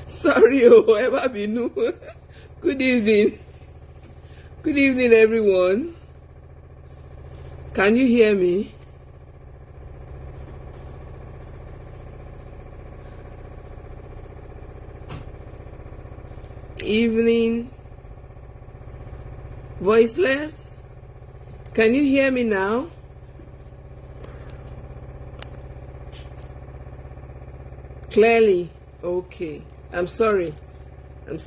Sorry, ever be new. Good evening. Good evening, everyone. Can you hear me? Evening. Voiceless. Can you hear me now? Clearly. Okay. I'm sorry. Good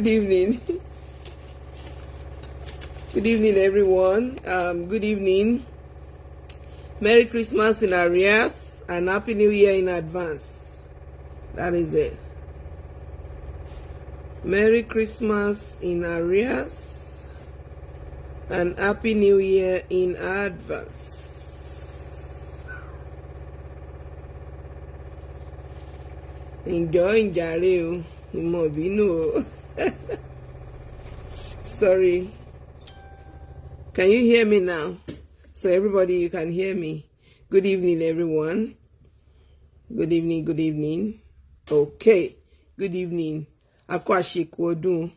evening. Good evening, everyone. Good evening. Merry Christmas in arrears and Happy New Year in advance. That is it. Merry Christmas in arrears and Happy New Year in advance. Enjoy Jare Imobino. Sorry. Can you hear me now? So everybody, you can hear me. Good evening, everyone. Good evening. Okay. Good evening. Akwashi Kwadun.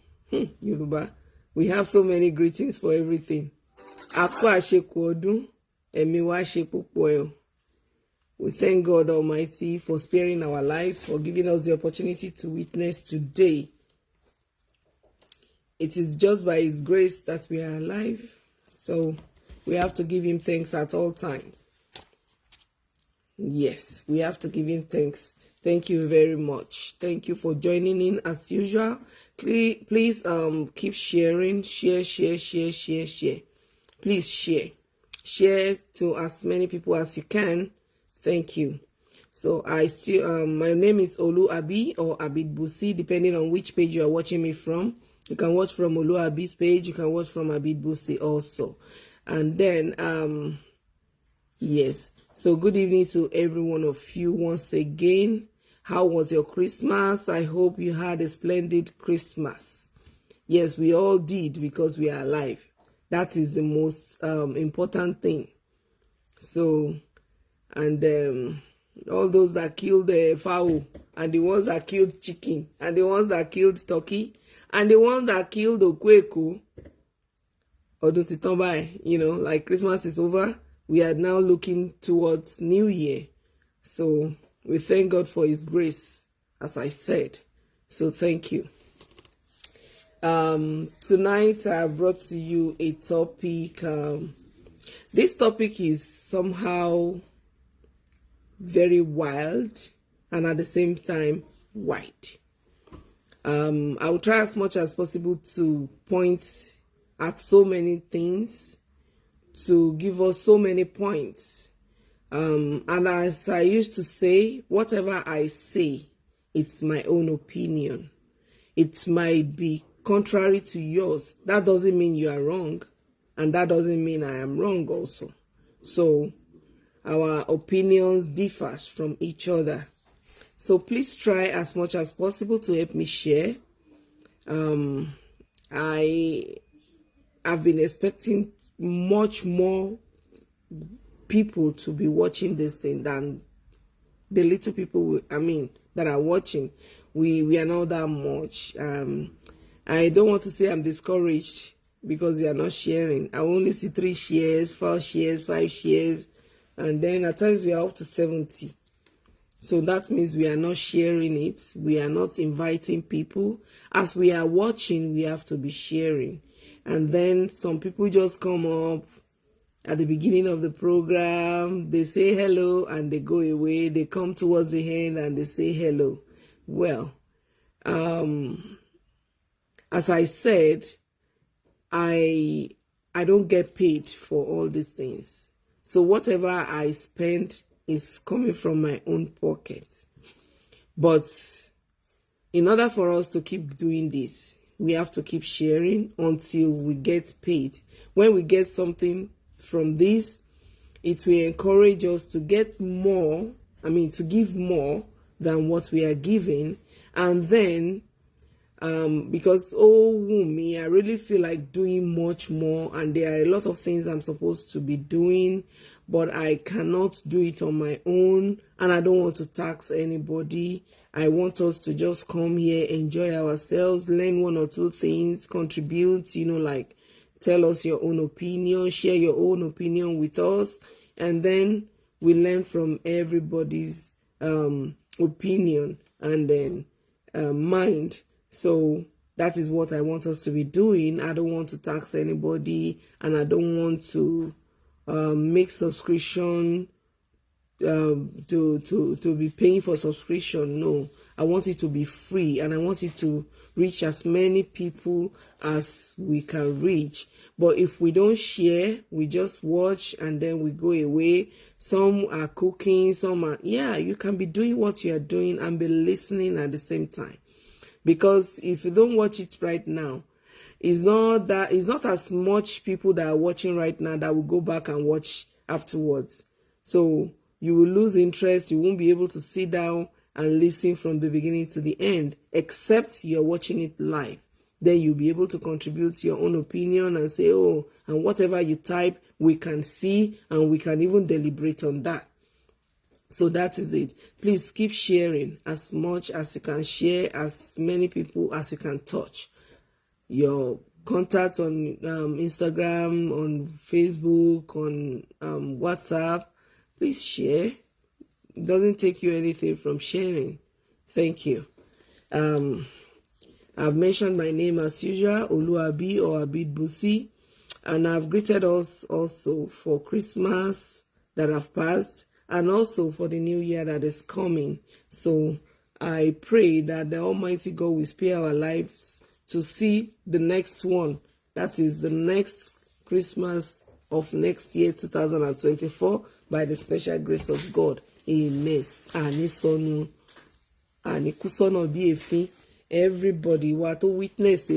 Yoruba. We have so many greetings for everything. Akwashi Kwadun. Emiwashi Pupoyo. We thank God Almighty for sparing our lives, for giving us the opportunity to witness today. It is just by His grace that we are alive. So we have to give Him thanks at all times. Yes, we have to give Him thanks. Thank you very much. Thank you for joining in as usual. Please keep sharing. Share. Please share. Share to as many people as you can. Thank you. So my name is Olu Abi or Abid Busi, depending on which page you are watching me from. You can watch from Olu Abi's page. You can watch from Abid Busi also. And then, yes. So good evening to every one of you once again. How was your Christmas? I hope you had a splendid Christmas. Yes, we all did because we are alive. That is the most important thing. So, and all those that killed the fowl, and the ones that killed chicken, and the ones that killed turkey, and the ones that killed okweku, like Christmas is over, we are now looking towards New Year. So we thank God for His grace, as I said. So thank you. Tonight I brought to you a topic. This topic is somehow very wild and at the same time wide. I will try as much as possible to point at so many things, to give us so many points. And as I used to say, whatever I say, it's my own opinion. It might be contrary to yours. That doesn't mean you are wrong, and that doesn't mean I am wrong also. So our opinions differ from each other. So please try as much as possible to help me share. I have been expecting much more people to be watching this thing than the little people that are watching. We are not that much. I don't want to say I'm discouraged because they are not sharing. I only see 3 shares, 4 shares, 5 shares, and then at times we are up to 70. So that means we are not sharing it. We are not inviting people. As we are watching, we have to be sharing. And then some people just come up at the beginning of the program. They say hello and they go away. They come towards the end and they say hello. Well, as I said, I don't get paid for all these things. So whatever I spend is coming from my own pocket. But in order for us to keep doing this, we have to keep sharing until we get paid. When we get something from this, it will encourage us to get more, to give more than what we are giving. And then, because, me, I really feel like doing much more, and there are a lot of things I'm supposed to be doing, but I cannot do it on my own, and I don't want to tax anybody. I want us to just come here, enjoy ourselves, learn one or two things, contribute, like tell us your own opinion, share your own opinion with us, and then we learn from everybody's opinion and then mind. So that is what I want us to be doing. I don't want to tax anybody, and I don't want to make subscription to be paying for subscription. No, I want it to be free, and I want it to reach as many people as we can reach. But if we don't share, we just watch and then we go away. Some are cooking, some are, you can be doing what you are doing and be listening at the same time. Because if you don't watch it right now, it's not as much people that are watching right now that will go back and watch afterwards. So you will lose interest. You won't be able to sit down and listen from the beginning to the end, except you're watching it live. Then you'll be able to contribute your own opinion and say, oh, and whatever you type, we can see and we can even deliberate on that. So that is it. Please keep sharing as much as you can share, as many people as you can touch. Your contacts on Instagram, on Facebook, on WhatsApp, please share. It doesn't take you anything from sharing. Thank you. I've mentioned my name as usual, Oluabi or Abid Busi, and I've greeted us also for Christmas that have passed and also for the new year that is coming. So I pray that the Almighty God will spare our lives to see the next one. That is the next Christmas of next year, 2024, by the special grace of God. Amen. Anisonu, Anikusono bi efin. Everybody want to witness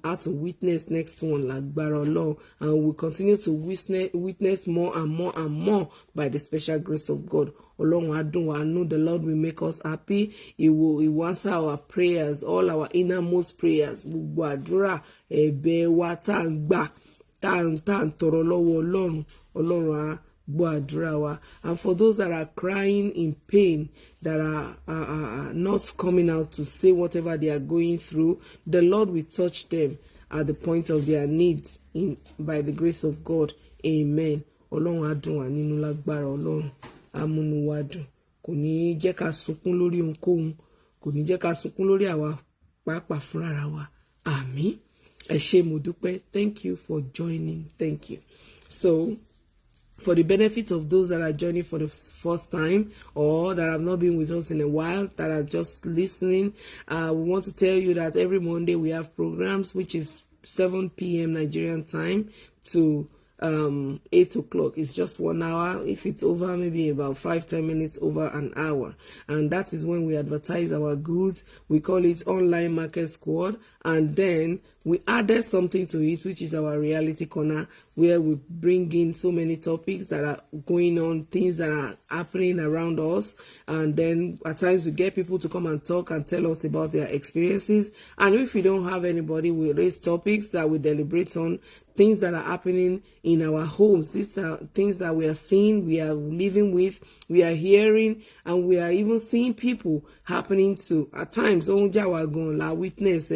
how to witness next one like Barolo, and we'll continue to witness more and more and more by the special grace of God. Along I know the Lord will make us happy. He will answer our prayers, all our innermost prayers. Gbàdúrà ẹ̀bẹ̀ wa tá ń gbà tá ń tọrọ lọ́wọ́ Ọlọ́run gbàdúrà wa. And for those that are crying in pain, that are not coming out to say whatever they are going through, the Lord will touch them at the point of their needs by the grace of God. Amen. Ọlọ́run á dùn wá nínú lágbára Ọlọ́run. Amúnú wa dùn. Kò ní jẹ́ ká sunkún lórí ohunkóhun. Kò ní jẹ́ ká sunkún lórí àwa pàápàá fúnra wa. Àmín. Ẹ ṣé mo dúpẹ́. Thank you for joining. Thank you. So, for the benefit of those that are joining for the first time or that have not been with us in a while, that are just listening, we want to tell you that every Monday we have programs, which is 7 p.m. Nigerian time to 8 o'clock. It's just 1 hour. If it's over, maybe about 5-10 minutes over an hour. And that is when we advertise our goods. We call it Online Market Squad. And then we added something to it, which is our reality corner, where we bring in so many topics that are going on, things that are happening around us. And then at times we get people to come and talk and tell us about their experiences. And if we don't have anybody, we raise topics that we deliberate on, things that are happening in our homes. These are things that we are seeing, we are living with, we are hearing, and we are even seeing people happening to. At times, witness,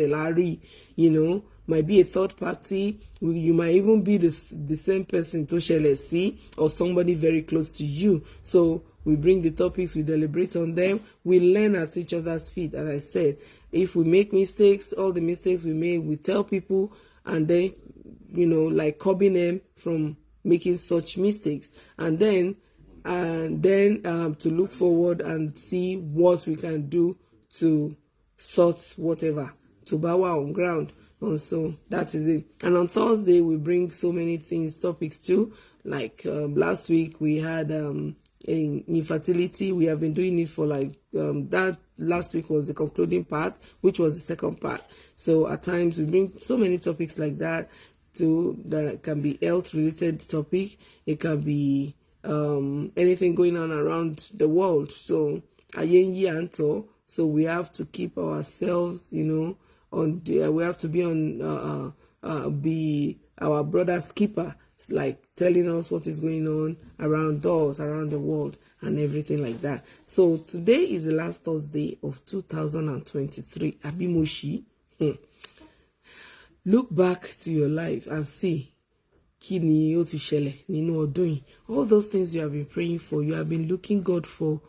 might be a third party. You might even be the same person to see, or somebody very close to you. So we bring the topics, we deliberate on them, we learn at each other's feet. As I said, if we make mistakes, all the mistakes we made, we tell people, and then curbing them from making such mistakes, and then to look forward and see what we can do to sort whatever, to bow on ground. And so that is it. And on Thursday we bring so many topics too. Like last week we had infertility. We have been doing it for that. Last week was the concluding part, which was the second part. So at times we bring so many topics like that too. That can be health related topic. It can be anything going on around the world. So so we have to keep ourselves, we have to be on be our brother's keeper. like telling us what is going on around us, around the world, and everything like that. So today is the last Thursday of 2023. Abimoshi. Look back to your life and see kini ó ti ṣẹlẹ̀ nínú ọdún yìí. All those things you have been praying for, you have been looking God for,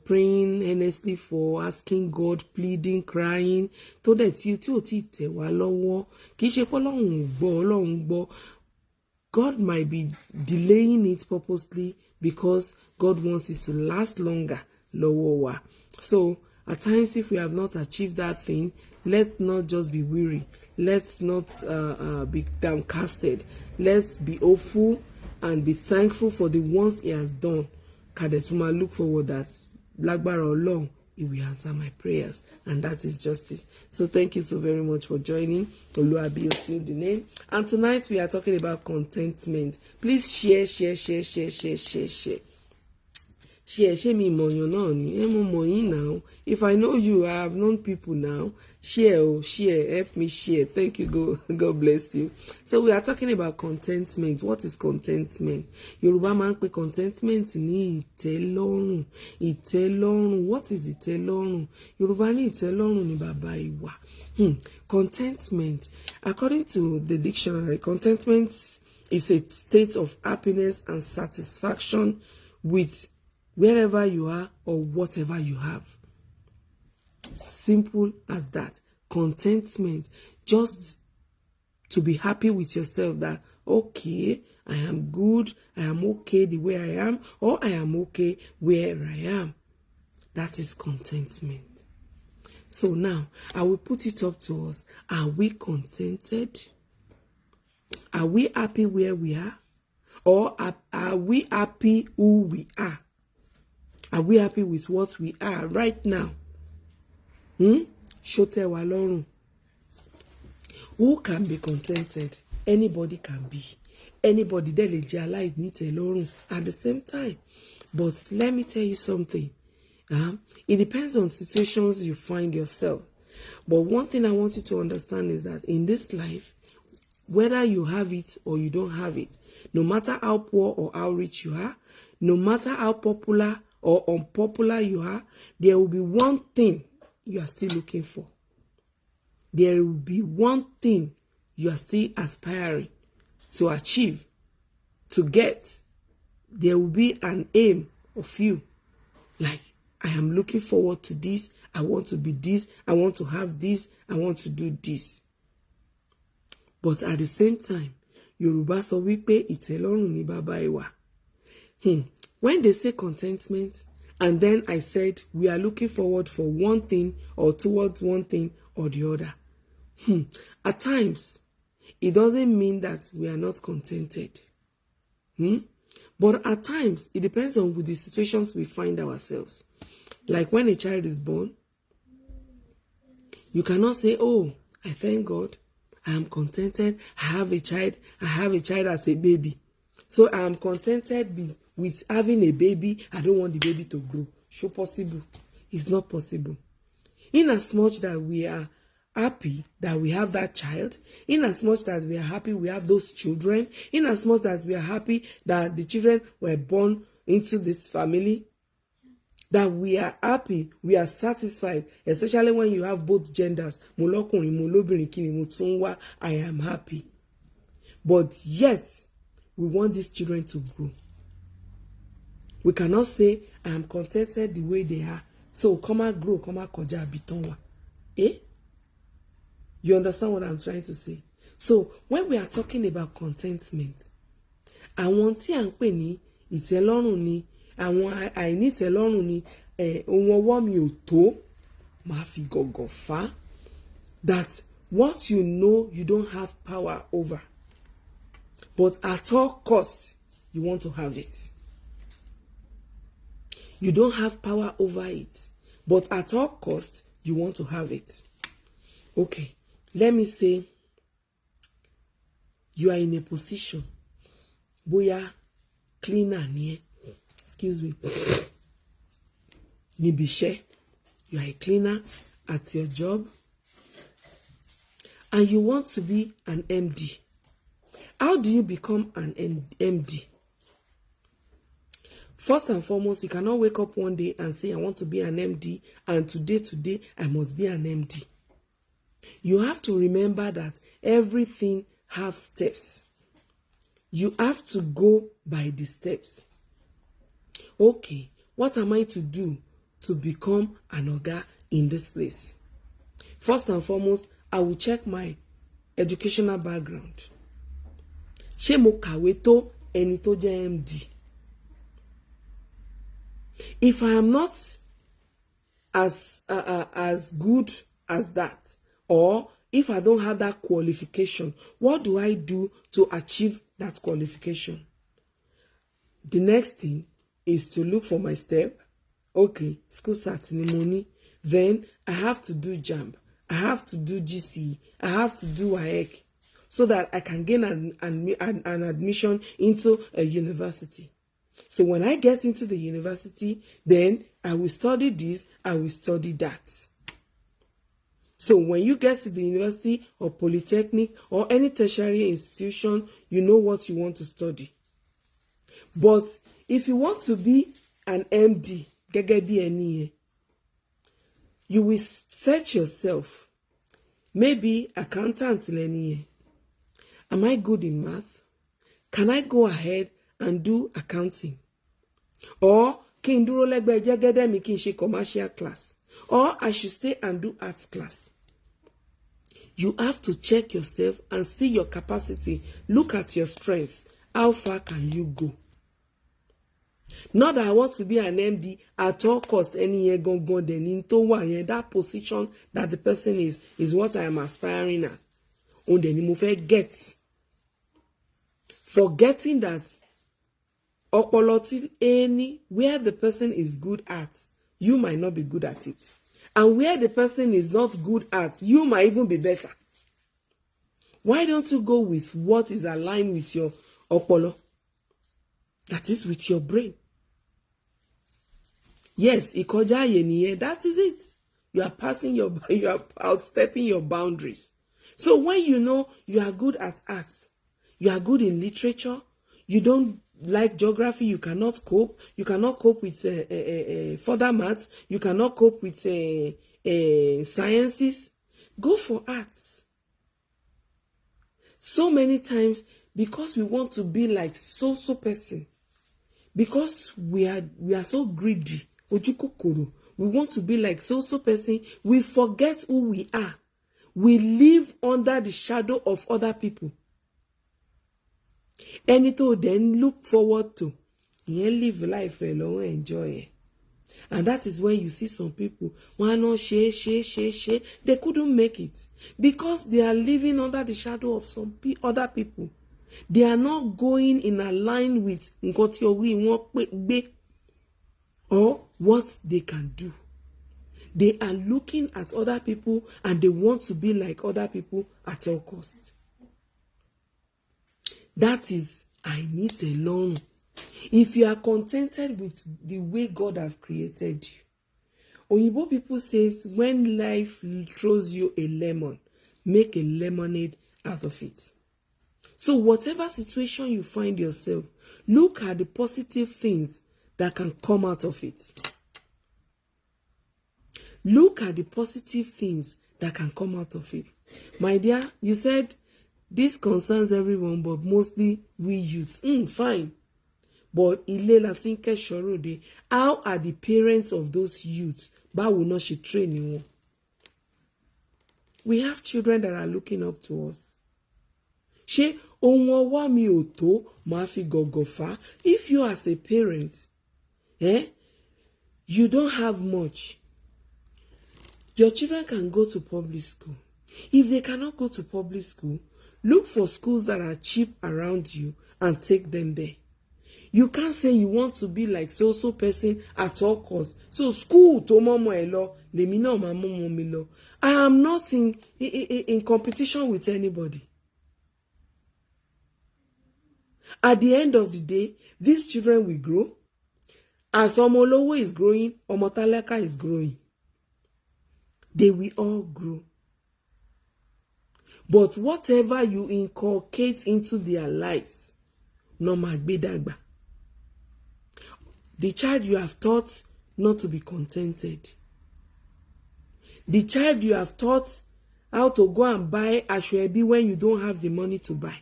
praying earnestly for, asking God, pleading, crying. Tó dẹ̀ tí ó ti tẹ̀ wá lọ́wọ́. Kì í ṣe pé Ọlọ́run gbọ́. God might be delaying it purposely because God wants it to last longer. Lọ́wọ́ wa. So at times, if we have not achieved that thing, let's not just be weary. Let's not be downcasted. Let's be hopeful and be thankful for the ones He has done. Kadetuma, look forward that Lágbára Ọlọ́run, He will answer my prayers, and that is justice. So thank you so very much for joining. Oluwabi is still the name. And tonight we are talking about contentment. Please share. Share me money now. If I know you, I have known people now. Share, help me share. Thank you, God bless you. So we are talking about contentment. What is contentment? Yoruba máa ń pè contentment ní ìtẹ́lọ́rùn. Ìtẹ́lọ́rùn. What is ìtẹ́lọ́rùn? Yoruba ní ìtẹ́lọ́rùn ní bàbá ìwà. Contentment. According to the dictionary, contentment is a state of happiness and satisfaction with wherever you are or whatever you have. Simple as that. Contentment. Just to be happy with yourself that, okay, I am good, I am okay the way I am, or I am okay where I am. That is contentment. So now, I will put it up to us. Are we contented? Are we happy where we are? Or are we happy who we are? Are we happy with what we are right now? Shote wa lorun. Who can be contented? Anybody can be. Anybody there le je aláìní ìtẹ́lọ́rùn at the same time. But let me tell you something. It depends on situations you find yourself. But one thing I want you to understand is that in this life, whether you have it or you don't have it, no matter how poor or how rich you are, no matter how popular or unpopular you are, there will be one thing you are still looking for. There will be one thing you are still aspiring to achieve, to get. There will be an aim of you. Like, I am looking forward to this. I want to be this. I want to have this. I want to do this. But at the same time, Yoruba sọ wípé ìtẹ́lọ́rùn ni bàbá ìwà. When they say contentment, and then I said we are looking forward for one thing or towards one thing or the other. At times, it doesn't mean that we are not contented. But at times, it depends on the situations we find ourselves. Like when a child is born, you cannot say, oh, I thank God, I am contented, I have a child as a baby. So I am contented with having a baby. I don't want the baby to grow. So possible. It's not possible. In as much that we are happy that we have that child, in as much that we are happy we have those children, in as much that we are happy that the children were born into this family, that we are happy, we are satisfied, especially when you have both genders. I am happy. But yes, we want these children to grow. We cannot say, I am contented the way they are. So, come and grow, come and koja bitonwa. You understand what I'm trying to say? So, when we are talking about contentment, àwọn tí à ń pè ní ìtẹ́lọ́rùn ni, àwọn àìní ìtẹ́lọ́rùn ni, ohun ọwọ́ mi ò tó, máa fi gọ̀gọ̀ fà. That what you know you don't have power over, but at all costs, you want to have it. You don't have power over it, but at all costs, you want to have it. Okay, let me say you are in a position, bóyá cleaner ni, excuse me, níbi iṣẹ́, you are a cleaner at your job, and you want to be an MD. How do you become an MD? First and foremost, you cannot wake up one day and say, I want to be an MD, and today, I must be an MD. You have to remember that everything has steps. You have to go by the steps. Okay, what am I to do to become an oga in this place? First and foremost, I will check my educational background. Ṣé mo kàwé tó ẹni tó jẹ́ MD? If I am not as good as that, or if I don't have that qualification, what do I do to achieve that qualification? The next thing is to look for my step. Okay, school start ni mo ní. Then I have to do JAMB. I have to do GCE. I have to do WAEC so that I can gain an admission into a university. So when I get into the university, then I will study this, I will study that. So when you get to the university or polytechnic or any tertiary institution, you know what you want to study. But if you want to be an MD, gẹ́gẹ́ bí ẹni yẹn, you will search yourself. Maybe accountant lẹ́ni yẹn. Am I good in math? Can I go ahead and do accounting? Or kí n dúró lẹ́gbẹ̀ẹ́ jẹ́gẹ́dẹ́ mi kí n ṣe commercial class? Or I should stay and do arts class? You have to check yourself and see your capacity. Look at your strength. How far can you go? Not that I want to be an MD at all cost. Any year gongon then into one that position that the person is what I am aspiring at. And then you get. Forgetting that any where the person is good at, you might not be good at it. And where the person is not good at, you might even be better. Why don't you go with what is aligned with your opolo? That is with your brain. Yes, ikoja yeniye, that is it. You are outstepping your boundaries. So when you know you are good at arts, you are good in literature, you don't like geography, you cannot cope. You cannot cope with further maths. You cannot cope with sciences. Go for arts. So many times, because we want to be like so person, because we are so greedy, ojukokoro, we want to be like so person, we forget who we are. We live under the shadow of other people. Any to then look forward to, you live life alone, enjoy it. And that is when you see some people, why not share, they couldn't make it because they are living under the shadow of some other people. They are not going in a line with or what they can do. They are looking at other people and they want to be like other people at all costs. That is, I need Itelorun. If you are contented with the way God have created you, Oyibo people says, when life throws you a lemon, make a lemonade out of it. So whatever situation you find yourself, look at the positive things that can come out of it. Look at the positive things that can come out of it. My dear, you said this concerns everyone, but mostly we youth. Fine. But how are the parents of those youths? Báwo ná ṣe train wọn? We have children that are looking up to us. Ṣé ohun ọwọ́ mi ò tó máa fi gọ̀gọ̀ fà? If you as a parent, you don't have much. Your children can go to public school. If they cannot go to public school, look for schools that are cheap around you and take them there. You can't say you want to be like so person at all costs. So school to momo elo, lemi na ma momo mi lo. I am not in competition with anybody. At the end of the day, these children will grow. As Omolowo is growing, Omotalaka is growing. They will all grow. But whatever you inculcate into their lives, no magbedagba. The child you have taught not to be contented. The child you have taught how to go and buy ashwebi when you don't have the money to buy.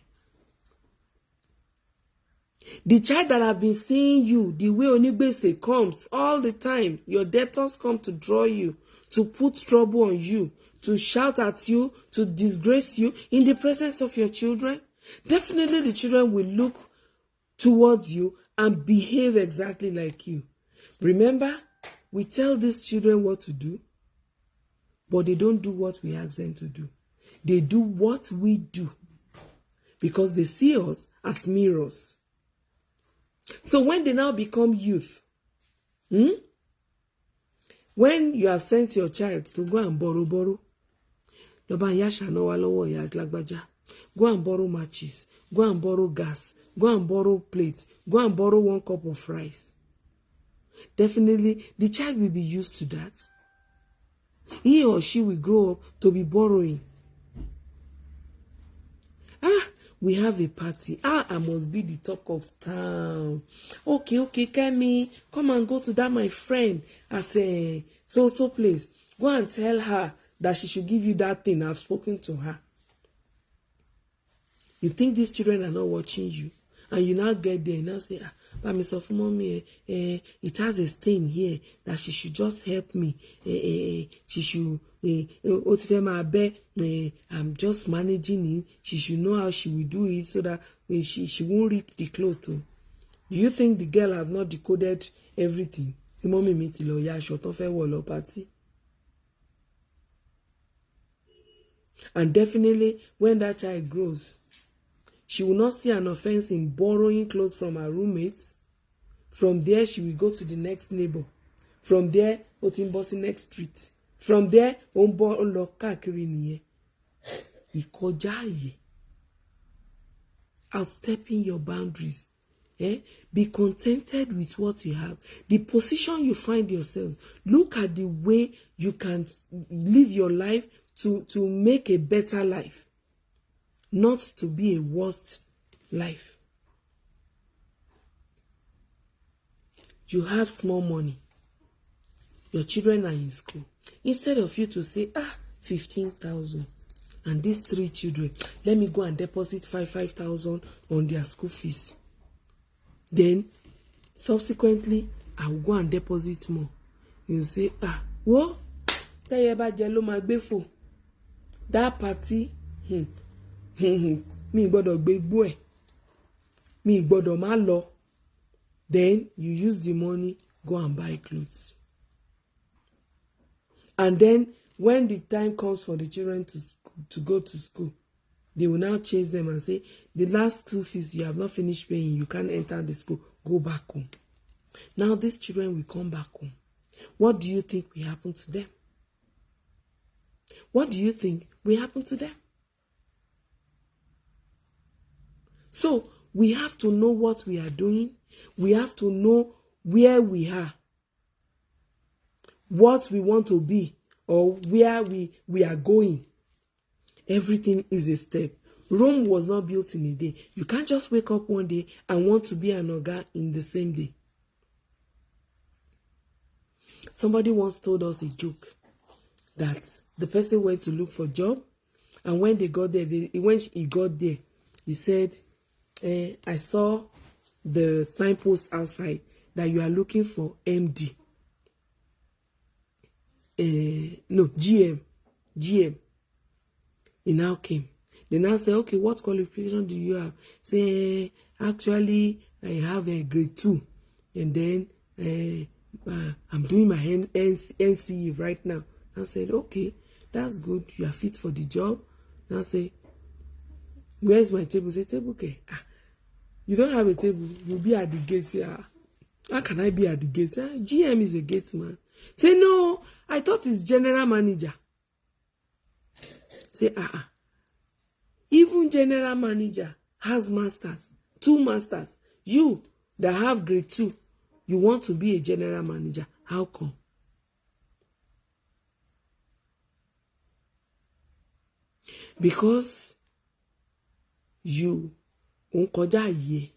The child that have been seeing you, the way Onigbese comes all the time, your debtors come to draw you, to put trouble on you, to shout at you, to disgrace you in the presence of your children. Definitely the children will look towards you and behave exactly like you. Remember, we tell these children what to do, but they don't do what we ask them to do. They do what we do because they see us as mirrors. So when they now become youth, when you have sent your child to go and borrow, go and borrow matches, go and borrow gas, go and borrow plates, go and borrow 1 cup of rice. Definitely, the child will be used to that. He or she will grow up to be borrowing. We have a party. I must be the talk of town. Okay, Kemi, come and go to that my friend at a so place. Go and tell her that she should give you that thing. I've spoken to her. You think these children are not watching you? And you now get there and now say, but Miss of Mommy, it has a stain here that she should just help me. She should, I'm just managing it. She should know how she will do it so that she won't rip the clothes. Do you think the girl have not decoded everything? Mommy meet party. And definitely when that child grows, she will not see an offense in borrowing clothes from her roommates. From there, she will go to the next neighbor. From there, Otimbosi next street. From there, Ombo Oloka Kiriniye. Ikojaye. Outstepping your boundaries. Be contented with what you have. The position you find yourself. Look at the way you can live your life to make a better life. Not to be a worst life. You have small money. Your children are in school. Instead of you to say, 15,000. And these 3 children, let me go and deposit 5,000 on their school fees. Then, subsequently, I will go and deposit more. You say, what? That party, mi gbọ́dọ̀ gbégbó ẹ̀, mi gbọ́dọ̀ má lọ. Then you use the money, go and buy clothes. And then when the time comes for the children to go to school, they will now chase them and say, the last school fees you have not finished paying, you can't enter the school, go back home. Now these children will come back home. What do you think will happen to them? What do you think will happen to them? So we have to know what we are doing. We have to know where we are, what we want to be, or where we are going. Everything is a step. Rome was not built in a day. You can't just wake up one day and want to be an oga in the same day. Somebody once told us a joke that the person went to look for a job, and when they got there, when he got there, he said, I saw the signpost outside that you are looking for MD. No, GM. He now came. They now say, okay, what qualification do you have? Say, actually, I have a grade 2. And then I'm doing my NCE right now. I said, okay, that's good. You are fit for the job. Now say, where's my table? Say, table, okay. You don't have a table. You'll be at the gate. How can I be at the gate? GM is a gate man. Say, no, I thought it's general manager. Say, even general manager has masters, 2 masters. You that have grade 2, you want to be a general manager. How come? Because you unkoja ye.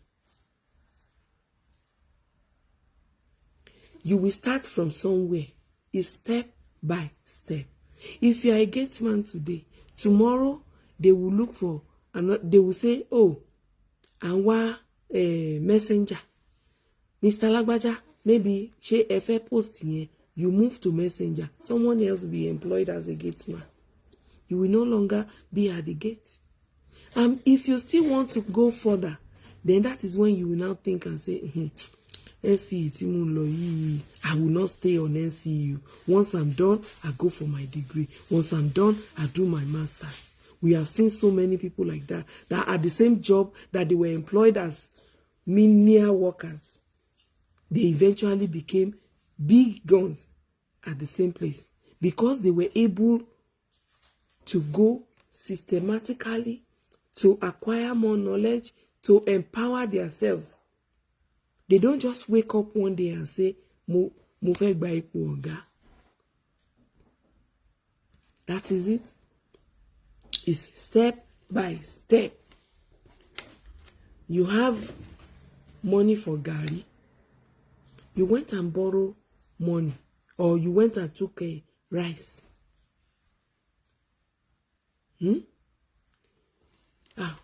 You will start from somewhere. It's step by step. If you are a gate man today, tomorrow they will look for another. They will say, "Oh, and wa messenger, Mr. Lagbaja, maybe she efe post here. You move to messenger. Someone else will be employed as a gate man. You will no longer be at the gate. If you still want to go further, then that is when you will now think and say, NCE, I will not stay on NCU. Once I'm done, I go for my degree. Once I'm done, I do my master's. We have seen so many people like that at the same job that they were employed as menial workers. They eventually became big guns at the same place because they were able to go systematically to acquire more knowledge, to empower themselves. They don't just wake up one day and say, Mo fe gba ipo oga. That is it. It's step by step. You have money for Gary. You went and borrowed money, or you went and took a rice.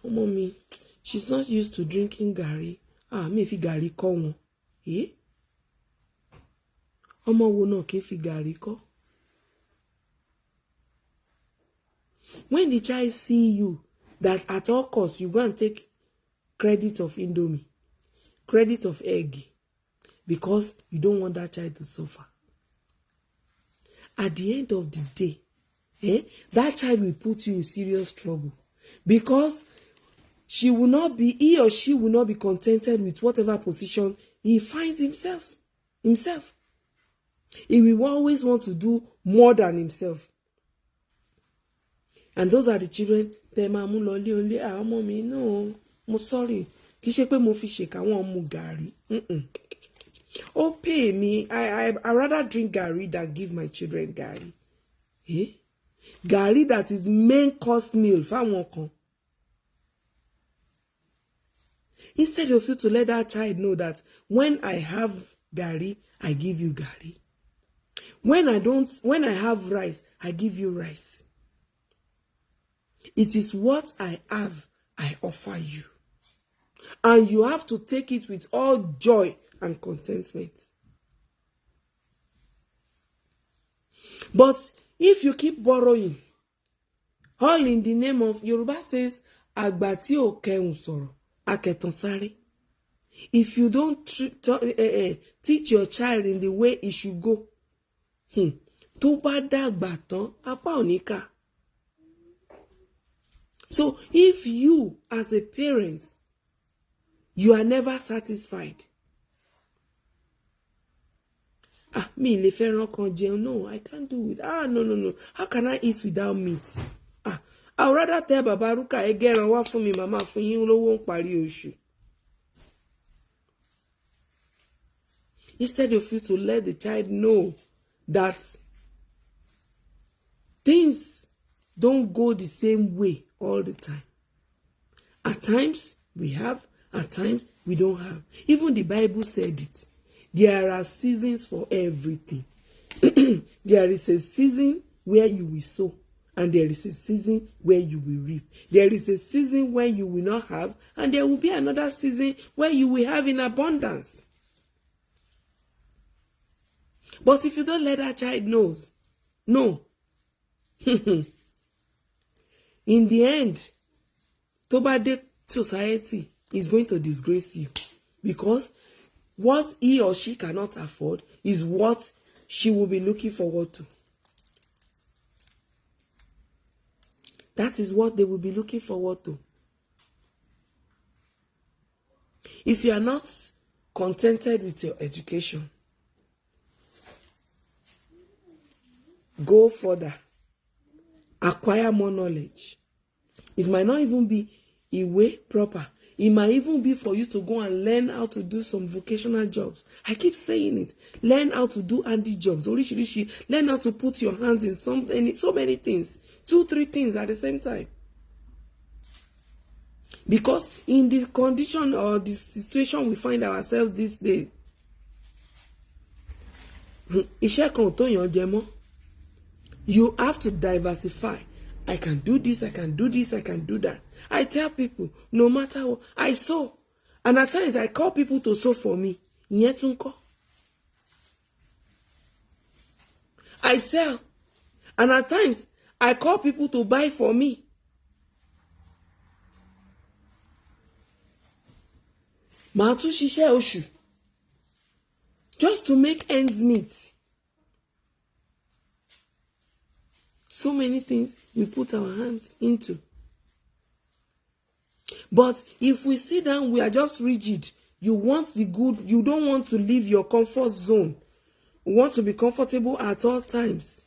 Mommy, she's not used to drinking Gary. Me fi Gary ko won. Omo wo na ke fi Gary ko. When the child see you, that at all costs you go and take credit of Indomie, credit of egg, because you don't want that child to suffer. At the end of the day, that child will put you in serious trouble, because he or she will not be contented with whatever position he finds himself. He will always want to do more than himself. And those are the children. Mommy, no, I'm sorry. Mo fi sheka won mu gari. Oh, pay me. I rather drink gari than give my children gari. Gari that is main course meal. Instead of you to let that child know that when I have gari, I give you gari. When I have rice, I give you rice. It is what I have, I offer you. And you have to take it with all joy and contentment. But if you keep borrowing, all in the name of, Yoruba says, Agba ti o kehun soro, aketan sare. If you don't teach your child in the way it should go, tó bá dàgbà tán, apá ò ní ká. So if you, as a parent, you are never satisfied. Me le fẹ́ràn kan jẹun. No, I can't do it. No. How can I eat without meat? I would rather tell Baba Ruka, ẹgẹran wá fún mi, mama fún yín lówó ń parí oṣù. Instead of you to let the child know that things don't go the same way all the time. At times we have, at times we don't have. Even the Bible said it. There are seasons for everything. There is a season where you will sow, and there is a season where you will reap. There is a season where you will not have, and there will be another season where you will have in abundance. But if you don't let that child know, in the end, Tobade society is going to disgrace you, because what he or she cannot afford is what she will be looking forward to. That is what they will be looking forward to. If you are not contented with your education, go further. Acquire more knowledge. It might not even be a way proper. It might even be for you to go and learn how to do some vocational jobs. I keep saying it. Learn how to do handy jobs. Learn how to put your hands in so many things. 2-3 things at the same time. Because in this condition or this situation we find ourselves these days, you have to diversify. I can do this, I can do this, I can do that. I tell people, no matter what, I sew. And at times I call people to sew for me. I sell. And at times I call people to buy for me. Just to make ends meet. So many things we put our hands into. But if we sit down, we are just rigid. You want the good. You don't want to leave your comfort zone. You want to be comfortable at all times.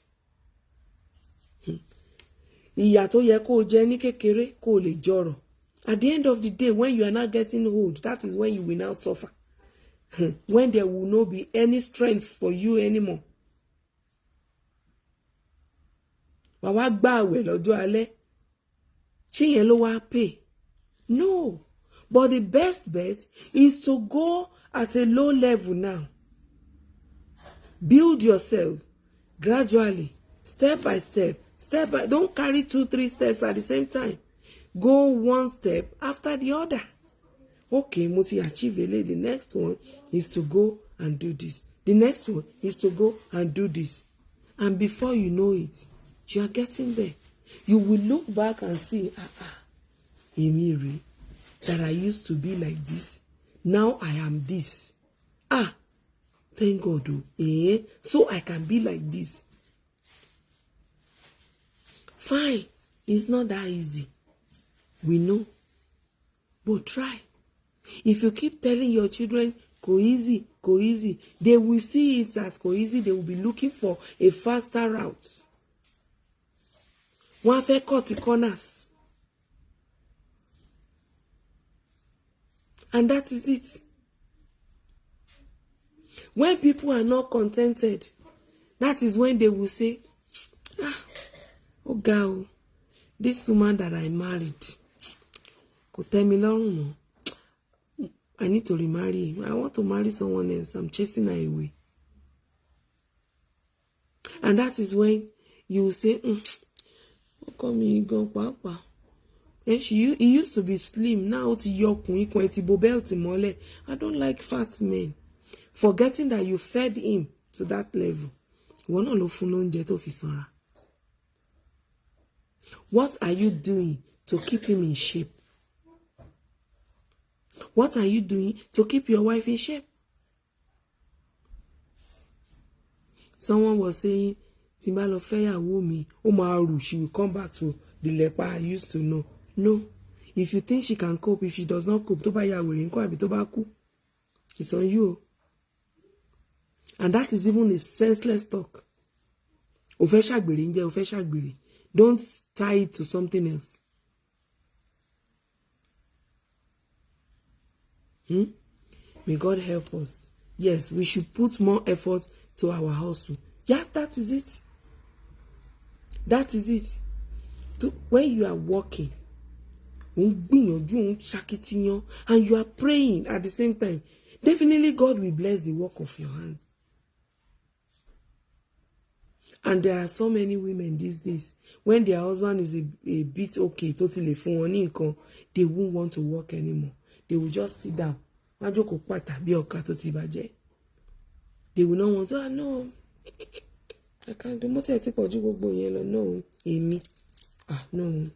Ìyà tó yẹ kó jẹ ní kékeré kó lè jọrọ̀. At the end of the day, when you are not getting old, that is when you will now suffer. When there will not be any strength for you anymore. Wàá gbààwẹ̀ lọ́jọ́ alẹ́. Ṣé yẹn ló wá pay? No. But the best bet is to go at a low level now. Build yourself gradually, step by step. Don't carry 2-3 steps at the same time. Go one step after the other. Okay, mo ti achieve it. The next one is to go and do this. The next one is to go and do this. And before you know it, you are getting there. You will look back and see, Emiri, that I used to be like this. Now I am this. Thank God. So I can be like this. Fine. It's not that easy. We know. But try. If you keep telling your children, go easy, they will see it as go easy. They will be looking for a faster route. Wọ́n fẹ́ cut the corners. And that is it. When people are not contented, that is when they will say, oh girl, this woman that I married, kò tẹ́ mi lọ́rùn mọ́. I need to remarry. I want to marry someone else. I'm chasing her away. And that is when you will say, he used to be slim. Now it's belt. I don't like fat men. Forgetting that you fed him to that level. What are you doing to keep him in shape? What are you doing to keep your wife in shape? Someone was saying, Timbalo Feya Wumi, Omaru, she will come back to the leper I used to know. No. If you think she can cope, if she does not cope, it's on you. And that is even a senseless talk. Don't tie it to something else. May God help us. Yes, we should put more effort to our household. Yeah, that is it. That is it. When you are walking, and you are praying at the same time, definitely God will bless the work of your hands. And there are so many women these days, when their husband is a bit okay, totally they won't want to work anymore. They will just sit down. They will not want to, no, I can't do no, Amy. No.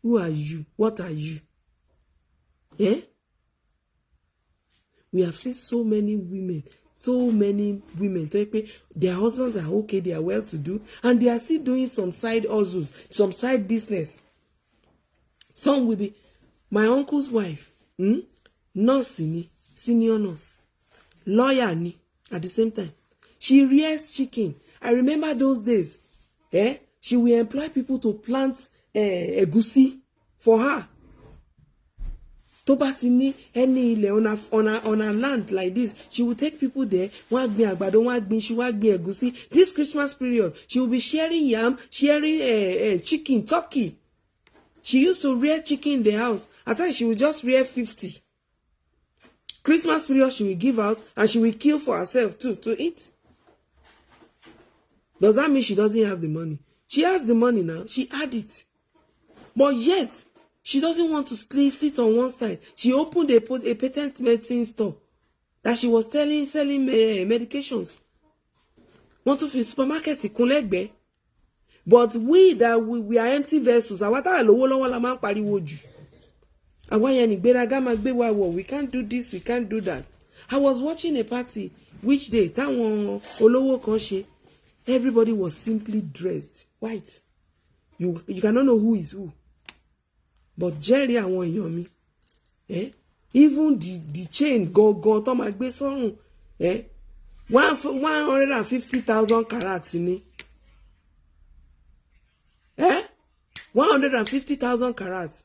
Who are you? What are you? Yeah? We have seen so many women, their husbands are okay, they are well to do, and they are still doing some side hustles, some side business. Some will be, my uncle's wife, nurse ni, senior nurse, lawyer ni, at the same time. She rears chicken. I remember those days. She will employ people to plant egusi for her. tó bá ti ní any ilẹ̀ on a land like this, she will take people there. Wọ́n á gbin àgbàdo, wọ́n á gbin iṣu, wọ́n á gbin ẹ̀gúsí. This Christmas period, she will be sharing yam, sharing chicken, turkey. She used to rear chicken in the house. At times, she will just rear 50. Christmas period, she will give out, and she will kill for herself too, to eat. Does that mean she doesn't have the money? She has the money now. She had it. But yet, she doesn't want to sit on one side. She opened a patent medicine store that she was selling medications. Want to fill supermarket ìkúnlẹ̀gbẹ́. But we are empty vessels. Àwa tá lówó lọ́wọ́ la máa ń pariwo jù. Àwa yẹn ni gbéraga máa gbé wa wọ̀. We can't do this, we can't do that. I was watching a party which day táwọn olówó kan ṣe. Everybody was simply dressed white. You cannot know who is who. But Jerry àwọn èèyàn mi, even the chain go tó máa gbé sọ́rùn, 150,000 carats ni. 150,000 carats.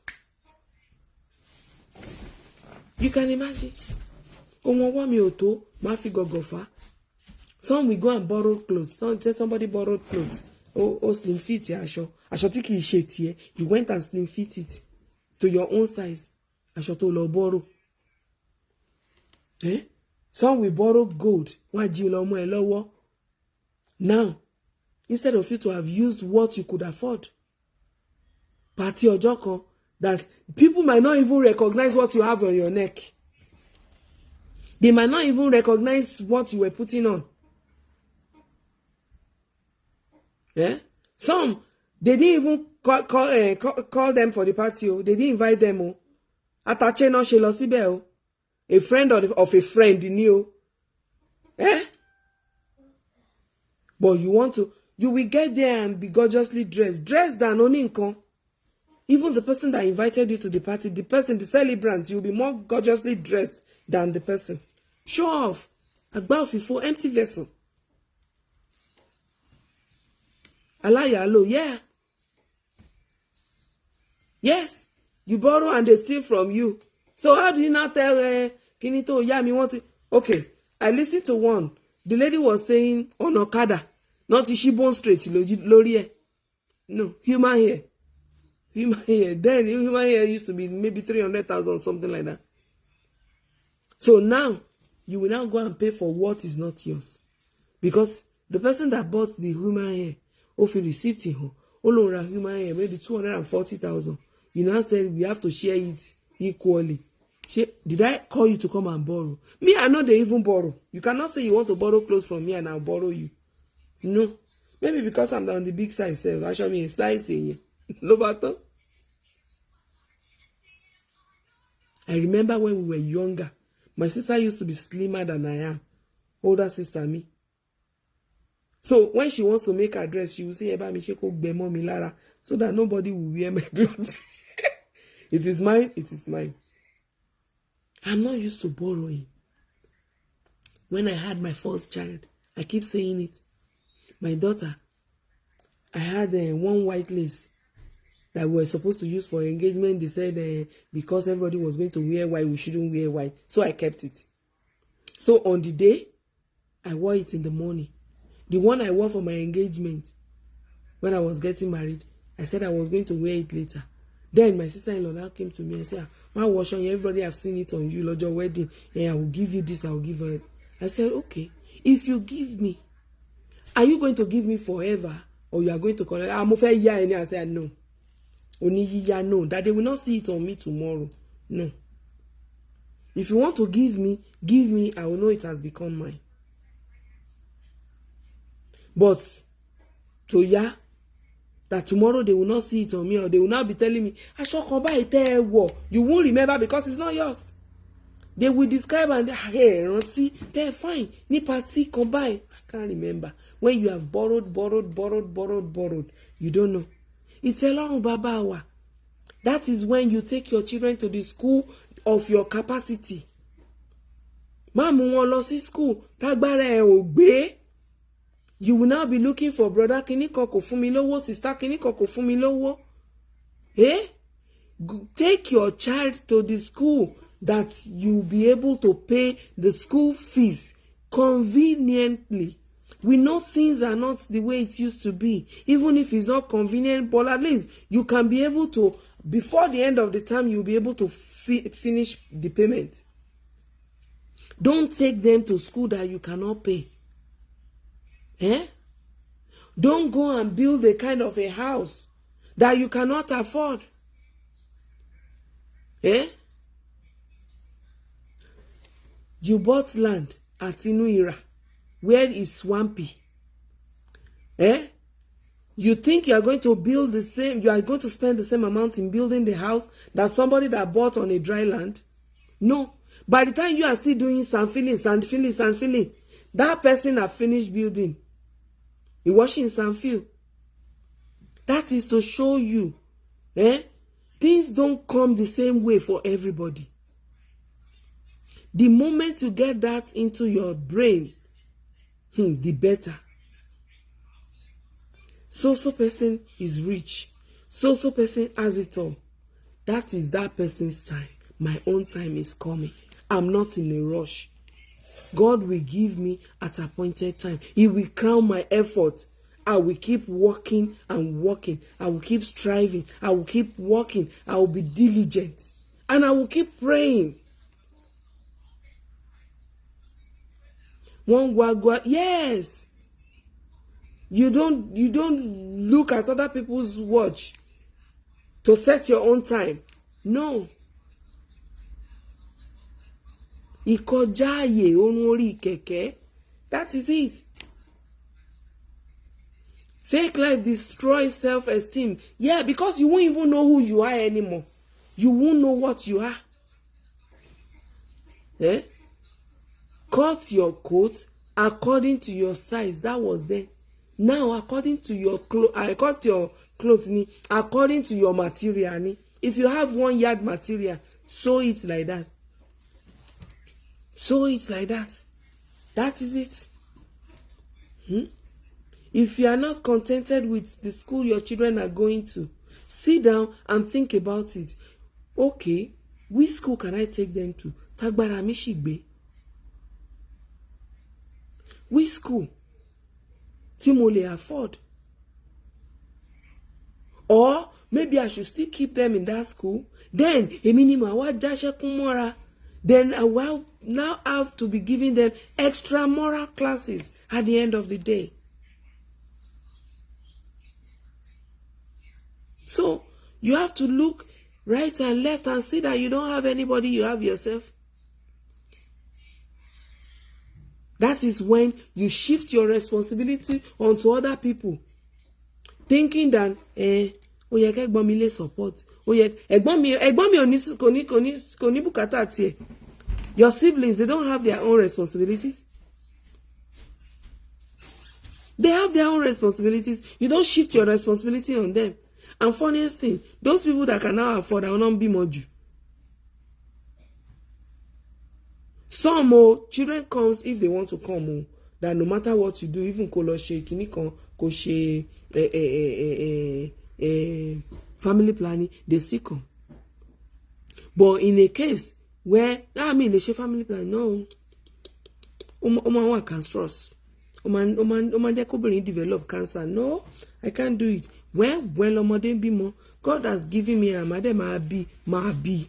You can imagine. Ohun ọwọ́ mi ò tó, máa fi gọ̀gọ̀ fà. Some will go and borrow clothes. Somebody borrowed clothes. Oh, slim fit aṣọ. Aṣọ tí kìí ṣe tiẹ̀. You went and slim fit it to your own size. Aṣọ tó lọ borrow. Some will borrow gold. Wọ́n á jí lọ mọ́ ẹ lọ́wọ́. Now, instead of you to have used what you could afford, party ọjọ́ kan that people might not even recognize what you have on your neck. They might not even recognize what you were putting on. Some, they didn't even call them for the party. They didn't invite them. Atache no ṣe lọ síbẹ̀. A friend of a friend knew. But you will get there and be gorgeously dressed. Dressed than only nǹkan. Even the person that invited you to the party, the celebrant, you'll be more gorgeously dressed than the person. Show off. Agba òfìfo, empty vessel. Alayalo, yeah. Yes. You borrow and they steal from you. So how do you now tell Kinito, yeah, me want it? Okay, I listened to one. The lady was saying on Okada, not Ishibon Street, Lori. No, human hair. Human hair. Then human hair used to be maybe 300,000, something like that. So now, you will now go and pay for what is not yours. Because the person that bought the human hair, if you received it, human hair, maybe 240,000. You now said we have to share it equally. Did I call you to come and borrow? Me, I know they even borrow. You cannot say you want to borrow clothes from me and I'll borrow you. No. Maybe because I'm on the big side self. Actually, slice in no matter. I remember when we were younger. My sister used to be slimmer than I am. Older sister, me. So when she wants to make her dress, she will say, Eba mi se ko gbe mo mi lara, so that nobody will wear my clothes. It is mine, it is mine. I'm not used to borrowing. When I had my first child, I keep saying it. My daughter, I had one white lace that we were supposed to use for engagement. They said because everybody was going to wear white, we shouldn't wear white. So I kept it. So on the day, I wore it in the morning. The one I wore for my engagement, when I was getting married, I said I was going to wear it later. Then my sister-in-law now came to me and said, my wash on you, everybody have seen it on you, Lord, your wedding. I will give you this, I will give her. I said, okay, if you give me, are you going to give me forever? Or you are going to collect? I'm afraid, yeah, and I said, no. Only yeah, no. That they will not see it on me tomorrow. No. If you want to give me, I will know it has become mine. But to yeah, that tomorrow they will not see it on me, or they will not be telling me, you won't remember because it's not yours. They will describe and hey, see, they're fine. Ni party come by. I can't remember. When you have borrowed, you don't know. Itelorun Babawa. That is when you take your children to the school of your capacity. Mamu won lọ sí school, tágbára ẹ ò gbé. You will now be looking for brother kini kan kò fún mi lówó, sister kini kan kò fún mi lówó. Take your child to the school that you'll be able to pay the school fees conveniently. We know things are not the way it used to be, even if it's not convenient, but at least you can be able to, before the end of the term, you'll be able to finish the payment. Don't take them to school that you cannot pay. Don't go and build a kind of a house that you cannot afford. You bought land at Inuira where it's swampy. You think you are going to build the same, you are going to spend the same amount in building the house that somebody that bought on a dry land? No. By the time you are still doing sand filling, that person have finished building. You're washing sand fill. That is to show you, things don't come the same way for everybody. The moment you get that into your brain, the better. So person is rich. So person has it all. That is that person's time. My own time is coming. I'm not in a rush. God will give me at appointed time. He will crown my effort. I will keep working and working. I will keep striving. I will keep working. I will be diligent. And I will keep praying. One wagwa, yes. You don't look at other people's watch to set your own time. No. Ikojaye onori keke. That is it. Fake life destroys self-esteem. Yeah, because you won't even know who you are anymore. You won't know what you are. Cut your coat according to your size. That was then. Now, according to your clothes, I cut your clothes according to your material. If you have 1 yard material, sew it like that. Sew it like that. That is it. If you are not contented with the school your children are going to, sit down and think about it. Okay, which school can I take them to? Tagbara mi shigbe. Which school? Tí mo lè afford. Or maybe I should still keep them in that school. Then, èmi ni màá wá jáṣẹ́kún mọ́ra. Then I will now have to be giving them extra moral classes at the end of the day. So, you have to look right and left and see that you don't have anybody, you have yourself. That is when you shift your responsibility onto other people. Thinking that, ó yẹ kẹ́gbọ́n mi lè support. Ó yẹ ẹ̀gbọ́n mi kò ní bùkátà tiẹ̀. Your siblings, they don't have their own responsibilities. They have their own responsibilities. You don't shift your responsibility on them. And funniest thing, those people that can now afford are not be more due. Some children comes if they want to come. That no matter what you do, even kolo shake, ko she family planning, they still come. But in a case where they share family planning, no, Oma cancerous. Oma develop cancer. No, I can't do it. When ọmọdé bímọ, God has given me a mother, ma be.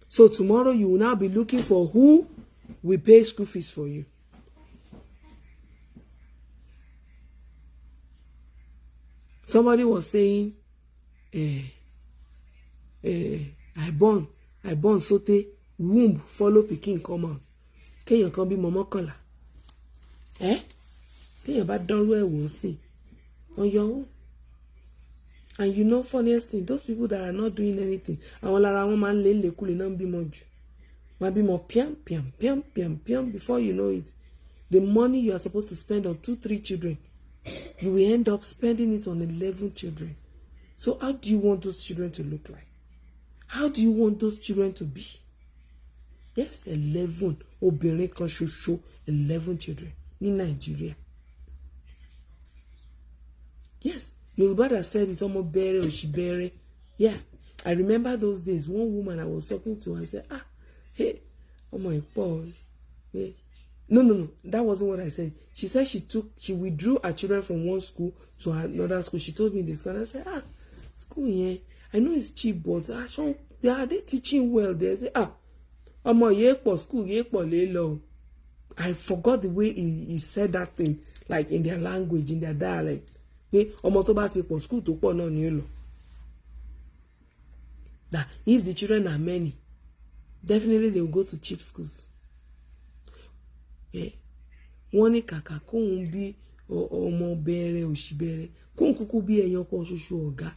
So tomorrow you will now be looking for who will pay school fees for you. Somebody was saying, I born sote womb follow pikin come out. Kéèyàn kan bí mọ́kànlá. Kéèyàn bá dánrú ẹ̀ wò sí on your own. And you know, funniest thing, those people that are not doing anything, àwọn lára wọn máa ń lé lékulè náà bímọ jù. Máa bímọ piam. Before you know it, the money you are supposed to spend on 2-3 children, you will end up spending it on 11 children. So how do you want those children to look like? How do you want those children to be? Yes, 11. Obìnrin kan ṣoṣo, 11 children ní Nigeria. Yes, Yoruba that said it, ọmọ bẹ̀rẹ̀ òṣì bẹ̀rẹ̀. Yeah, I remember those days. One woman I was talking to, I said, hey, oh my God. Hey. No, that wasn't what I said. She said she withdrew her children from one school to another school. She told me this, and I said, school, yeah, I know it's cheap, but they teaching well there. I said, school, low. I forgot the way he said that thing, like in their language, in their dialect. School to that if the children are many, definitely they will go to cheap schools. Wọ́n ní kàkà kóhun bí ọmọ bẹ̀rẹ̀ òṣì bẹ̀rẹ̀ kóhun kúkú bí ẹyàn kan ṣoṣo ọ̀gá.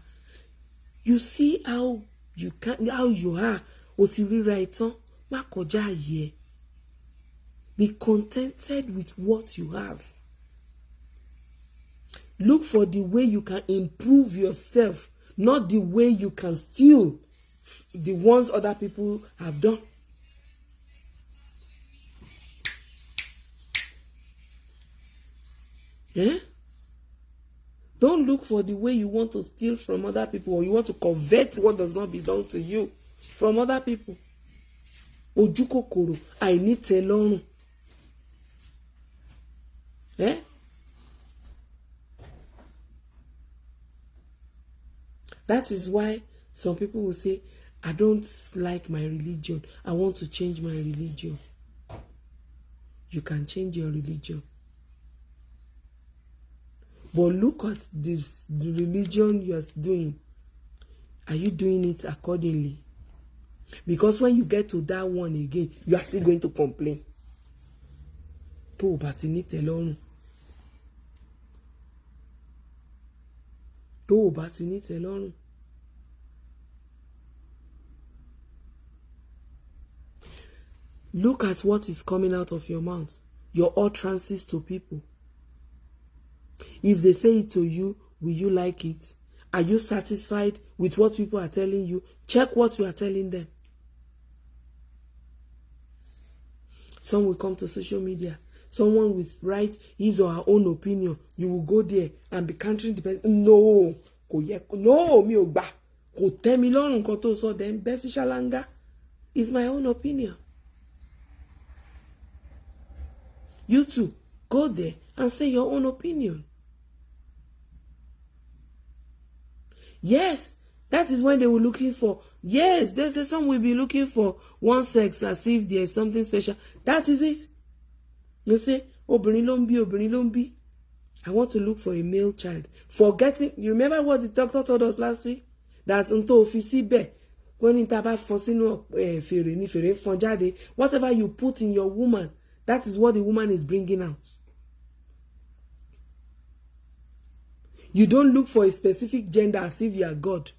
You see how you are. O ti ríra ìtàn má kọjá àyè ẹ. Be contented with what you have. Look for the way you can improve yourself, not the way you can steal the ones other people have done. Yeah? Don't look for the way you want to steal from other people, or you want to covet what does not belong to you from other people. Ojú kòkòrò, àìnítẹ́lọ́rùn. Eh? That is why some people will say, I don't like my religion. I want to change my religion. You can change your religion. But look at the religion you are doing. Are you doing it accordingly? Because when you get to that one again, you are still going to complain. Tó bá ti ní tẹ́lọ́rùn. Tó bá ti ní tẹ́lọ́rùn. Look at what is coming out of your mouth. Your utterances to people. If they say it to you, will you like it? Are you satisfied with what people are telling you? Check what you are telling them. Some will come to social media. Someone will write his or her own opinion. You will go there and be countering the person. No, mi ò gbà. Kò tẹ́ mi lọ́rùn nǹkan tó sọ, then Bessie Shalanga is my own opinion. You too, go there and say your own opinion. Yes, that is when they were looking for. Yes, there's some will be looking for one sex as if there's something special. That is it. You say, obìnrin ló ń bí. I want to look for a male child. Forgetting, you remember what the doctor told us last week? That's unto ofisi be. When in taba fonsino fere ni fere fon jade. Whatever you put in your woman, that is what the woman is bringing out. You don't look for a specific gender as if you are God.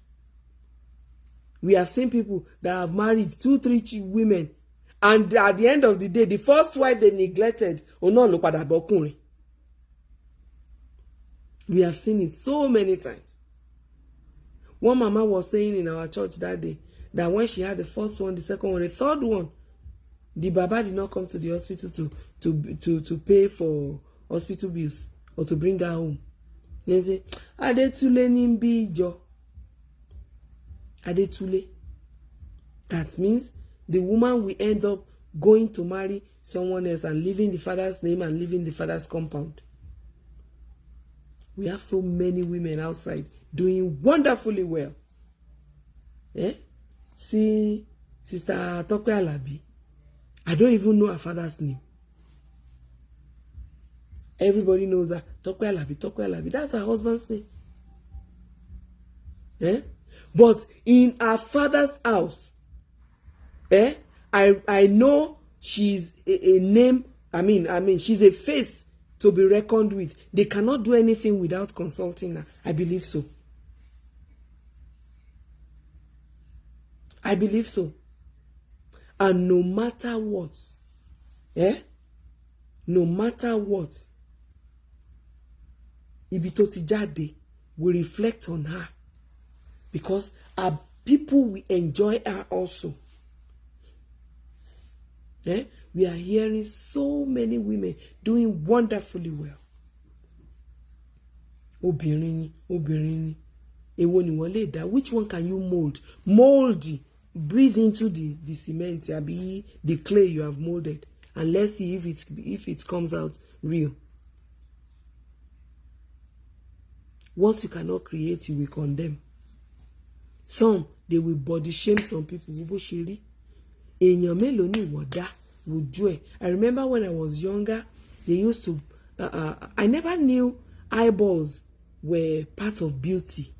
We have seen people that have married 2, 3 women, and at the end of the day, the first wife they neglected, ló padà bọ́kùnrin. We have seen it so many times. One mama was saying in our church that day that when she had the first one, the second one, the third one, the baba did not come to the hospital to pay for hospital bills or to bring her home. They say, Adetule nimbi jo. Adetule. That means the woman will end up going to marry someone else and leaving the father's name and leaving the father's compound. We have so many women outside doing wonderfully well. See, Sister Tope Alabi. I don't even know her father's name. Everybody knows her. Tope Alabi. That's her husband's name. But in her father's house, I know she's a name. I mean, she's a face to be reckoned with. They cannot do anything without consulting her. I believe so. I believe so. And no matter what, no matter what, ibi tó ti jáde will reflect on her, because our people will enjoy her also. We are hearing so many women doing wonderfully well. Obìnrin ni. Èwo ni wọ́n lè dá? Which one can you mold? Breathe into the cement, the clay you have molded, and let's see if it comes out real. What you cannot create, you will condemn. Some, they will body shame some people. Èèyàn mélòó ni ìwọ dá wojú ẹ̀? I remember when I was younger, they used to I never knew eyeballs were part of beauty.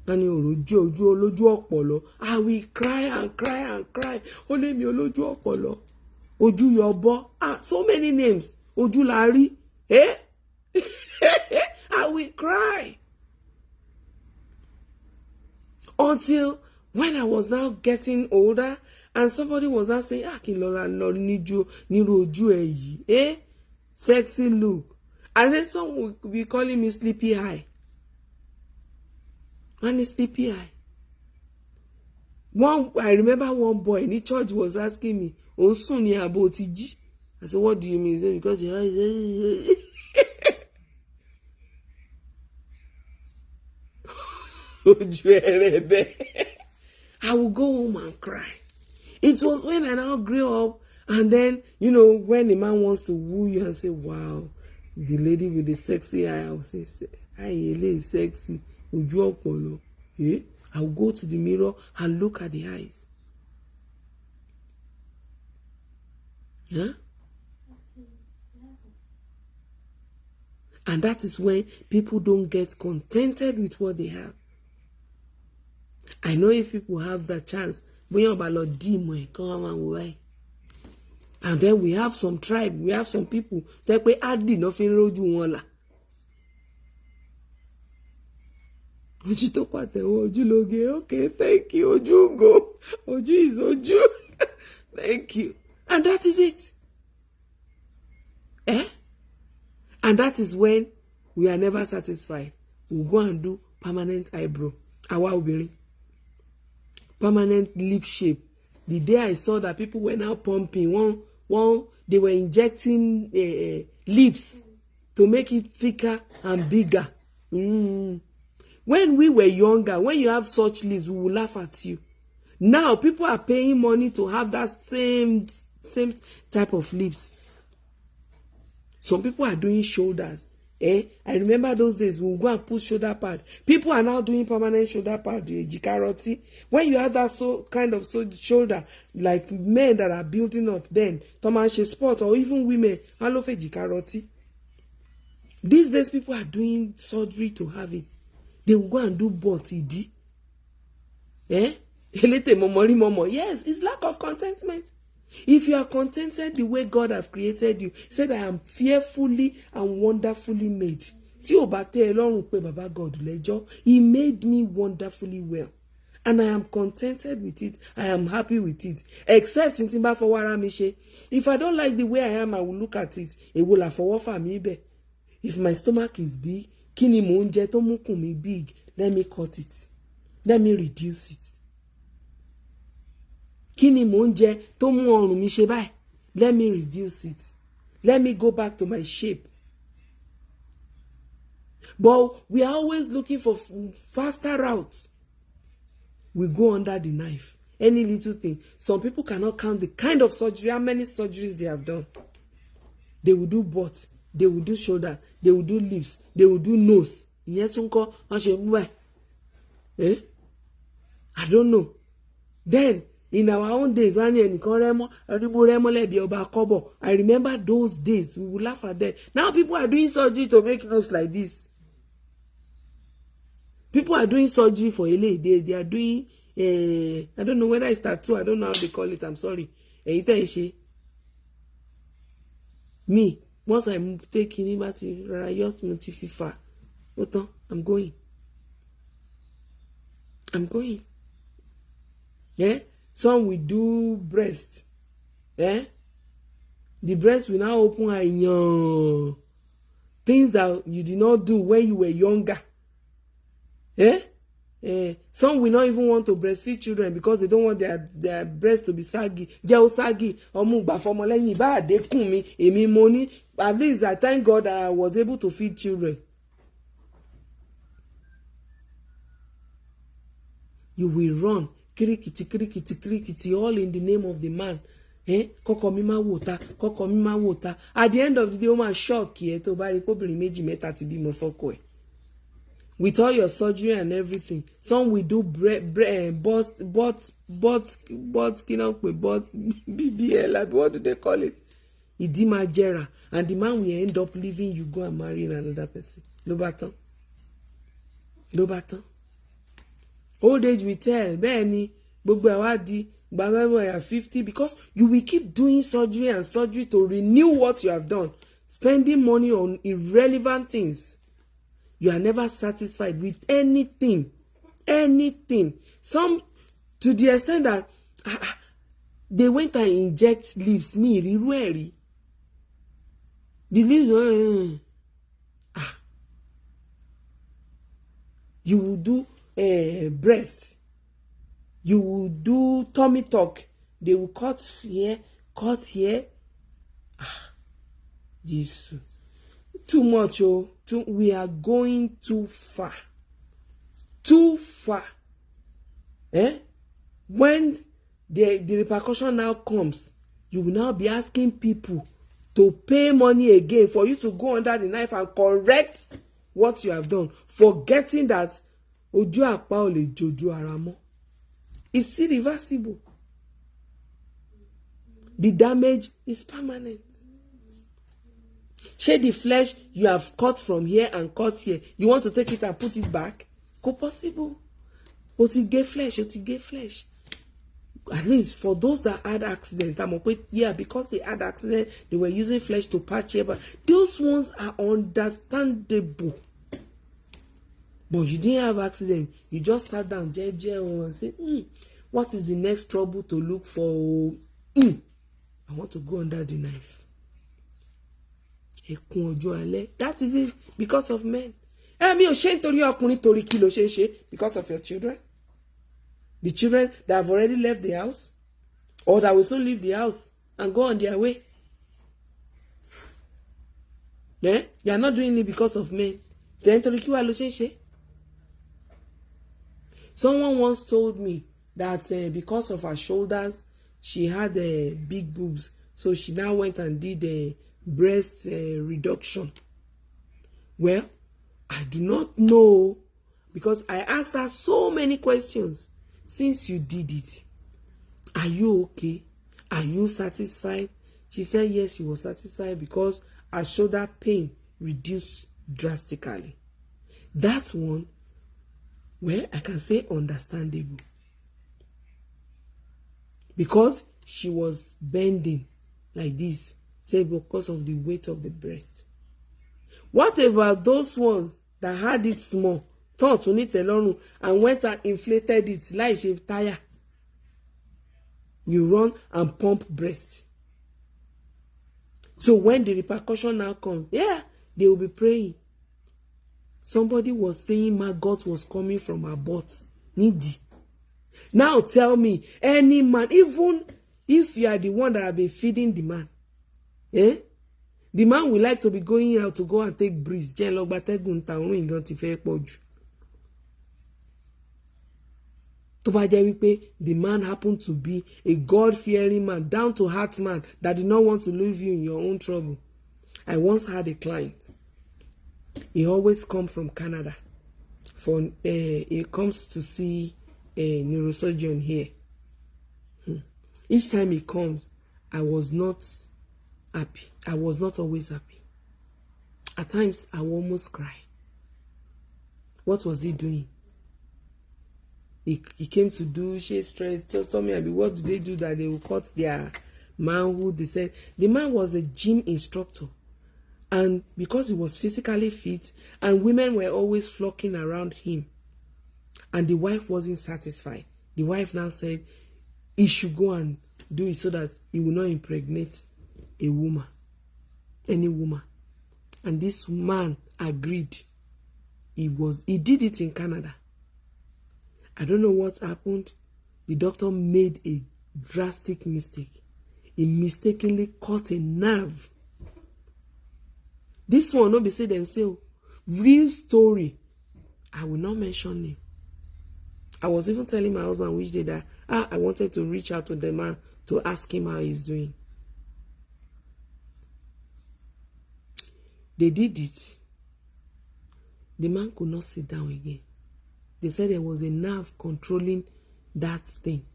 And ojú olójú ọpọlọ. I will cry and cry and cry. Ó lé mi olójú ọpọlọ. Ojú yọbọ. So many names. Ojú lárí. I will cry. Until when I was now getting older, and somebody was now saying, kí lọ́ra lọ níjú nírú ojú ẹ̀ yìí. Sexy look. And then some will be calling me sleepy eye. And it's sleepy eye. I remember one boy in the church was asking me, "Osun ni abo ti jí?" I said, "What do you mean?" He said, "Because your eyes." I will go home and cry. It was when I now grew up, and then, when a man wants to woo you and say, "Wow, the lady with the sexy eye," I will say, "Aye, sexy." Ojú ọpọlọ. I will go to the mirror and look at the eyes. Yeah? And that is when people don't get contented with what they have. I know if people have that chance, and then we have some tribe, we have some people that pay hardly nothing roju one. Okay, thank you. Oju go. Oju is Oju. Thank you. And that is it. And that is when we are never satisfied. We'll go and do permanent eyebrow. Awa obìnrin. Permanent lip shape. The day I saw that people were now pumping, they were injecting lips to make it thicker and bigger. When we were younger, when you have such lips, we will laugh at you. Now, people are paying money to have that same type of lips. Some people are doing shoulders. I remember those days, we will go and put shoulder pad. People are now doing permanent shoulder pad, jikaroti. When you have that kind of shoulder, like men that are building up, then tomanshe sport, or even women, alofe jikaroti. These days, people are doing surgery to have it. They will go and do butt, idi. Yes, it's lack of contentment. If you are contented the way God have created you, said, "I am fearfully and wonderfully made." Tí o bá tẹ́ ẹ lọ́rùn pé Baba God lẹ́jọ́, He made me wonderfully well. And I am contented with it. I am happy with it. Except in Timba for Waramishe. If I don't like the way I am, I will look at it. It will have for me. If my stomach is big, kini mo nje tó mú kùn mi big, let me cut it. Let me reduce it. Kini mo nje tó mú ọrùn mi ṣe báyìí, let me reduce it. Let me go back to my shape. But we are always looking for faster routes. We go under the knife. Any little thing. Some people cannot count the kind of surgery, how many surgeries they have done. They will do butt, they will do shoulder, they will do lips, they will do nose. I don't know. Then, in our own days, I remember those days. We will laugh at them. Now people are doing surgery to make us like this. People are doing surgery for LA. They are doing, I don't know whether it's tattoo. I don't know how they call it. I'm sorry. Me, once I'm taking him at Riot Multififa, I'm going. Yeah? Some will do breast. Yeah? The breast will now open things that you did not do when you were younger. Some will not even want to breastfeed children because they don't want their breast to be saggy. Saggy. At least I thank God that I was able to feed children. you will run kirikiti all in the name of the man. Kọ́kọ́ mi máa wò ta, kọ́kọ́ mi máa wò ta. At the end of the day, ó máa shock ẹ tó bá rí kóbìnrin méjì mẹ́ta ti bímọ fọ́kọ ẹ̀. With all your surgery and everything, some will do BBL, what do they call it? Idimajera, and the man will end up leaving you, go and marry another person. No batan. Old age will tell, Benny, gbogbo awadi, gbàgbọ́ you are 50, because you will keep doing surgery and surgery to renew what you have done, spending money on irrelevant things. You are never satisfied with anything. Some, to the extent that they went and inject leaves. Me, the leaves. You will do breast. You will do tummy tuck. They will cut here. Jesus. Too much, we are going too far. When the repercussion now comes, you will now be asking people to pay money again for you to go under the knife and correct what you have done, forgetting that ojú àpá ò lè jojú ara mọ́. It's irreversible. The damage is permanent. Shade the flesh you have cut from here and cut here. You want to take it and put it back? Go possible. But it get flesh. At least for those that had accident, because they had accident, they were using flesh to patch it. But those ones are understandable. But you didn't have accident. You just sat down, and said, what is the next trouble to look for? I want to go under the knife. That is it, because of men. Because of your children. The children that have already left the house, or that will soon leave the house and go on their way. You are not doing it because of men. Someone once told me that because of her shoulders, she had big boobs. So she now went and did breast reduction. Well, I do not know, because I asked her so many questions. Since you did it, are you okay? Are you satisfied? She said yes, she was satisfied because her shoulder pain reduced drastically. That one, well, I can say understandable, because she was bending like this, say because of the weight of the breast. What about those ones that had it small, turned to Itelorun and went and inflated it like a tire? You run and pump breast. So when the repercussion now comes, they will be praying. Somebody was saying maggot was coming from her butt. Needy. Now tell me, any man, even if you are the one that have been feeding the man, the man will like to be going out to go and take breeze. The man happened to be a God-fearing man, down-to-heart man that did not want to leave you in your own trouble. I once had a client. He always comes from Canada. He comes to see a neurosurgeon here. Each time he comes, I was not happy. I was not always happy. At times, I will almost cry. What was he doing? He came to do shade straight. Told me, what do they do that they will cut their manhood? They said the man was a gym instructor, and because he was physically fit, and women were always flocking around him, and the wife wasn't satisfied. The wife now said he should go and do it so that he will not impregnate a woman, any woman. And this man agreed. He did it in Canada. I don't know what happened. The doctor made a drastic mistake. He mistakenly cut a nerve. This one, no be say themselves. Real story. I will not mention name. I was even telling my husband which day that I wanted to reach out to the man to ask him how he's doing. They did it. The man could not sit down again. They said there was a nerve controlling that thing.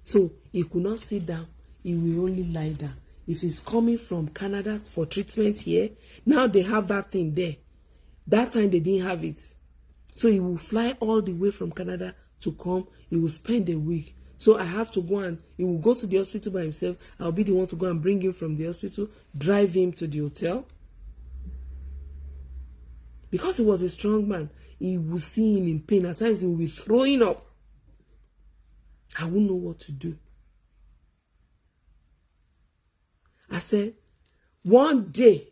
So he could not sit down. He will only lie down. If he's coming from Canada for treatment here, now they have that thing there. That time they didn't have it. So he will fly all the way from Canada to come. He will spend a week. So I have to go and he will go to the hospital by himself. I'll be the one to go and bring him from the hospital, drive him to the hotel. Because he was a strong man, he will see him in pain. At times he will be throwing up. I won't know what to do. I said, one day,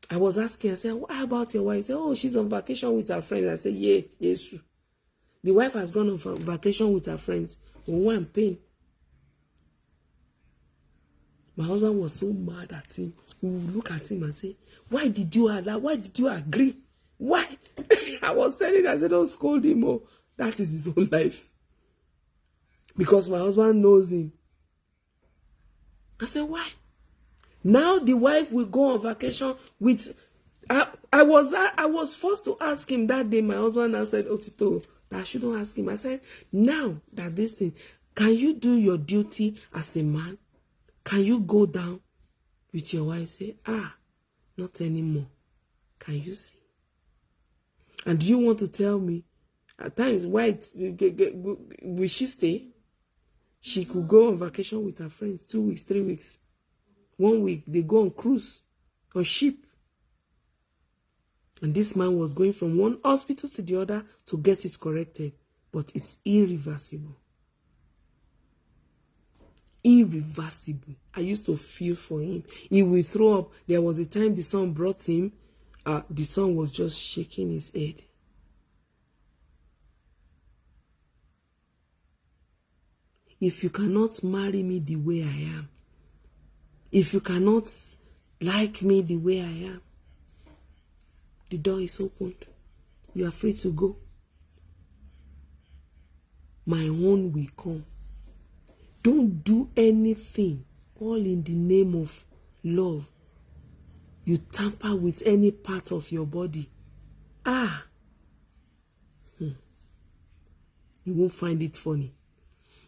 I was asking, I said, what about your wife? He said, oh, she's on vacation with her friends. I said, yeah, yes. The wife has gone on vacation with her friends. Oh, I'm pain. My husband was so mad at him. He would look at him and say, why did you allow? Why did you agree? Why? I was telling him, I said, don't scold him. Oh, that is his own life. Because my husband knows him. I said, why? Now the wife will go on vacation with... I was forced to ask him that day. My husband now said, oh, Tito, that I shouldn't ask him. I said, now that this thing, can you do your duty as a man? Can you go down with your wife? Say, not anymore. Can you see? And do you want to tell me, at times, why will she stay? She could go on vacation with her friends, 2 weeks, 3 weeks. 1 week, they go on cruise, on ship. And this man was going from one hospital to the other to get it corrected. But it's irreversible. Irreversible. I used to feel for him. He will throw up. There was a time the son brought him. The son was just shaking his head. If you cannot marry me the way I am, if you cannot like me the way I am, the door is opened. You are free to go. My own will come. Don't do anything all in the name of love. You tamper with any part of your body. You won't find it funny.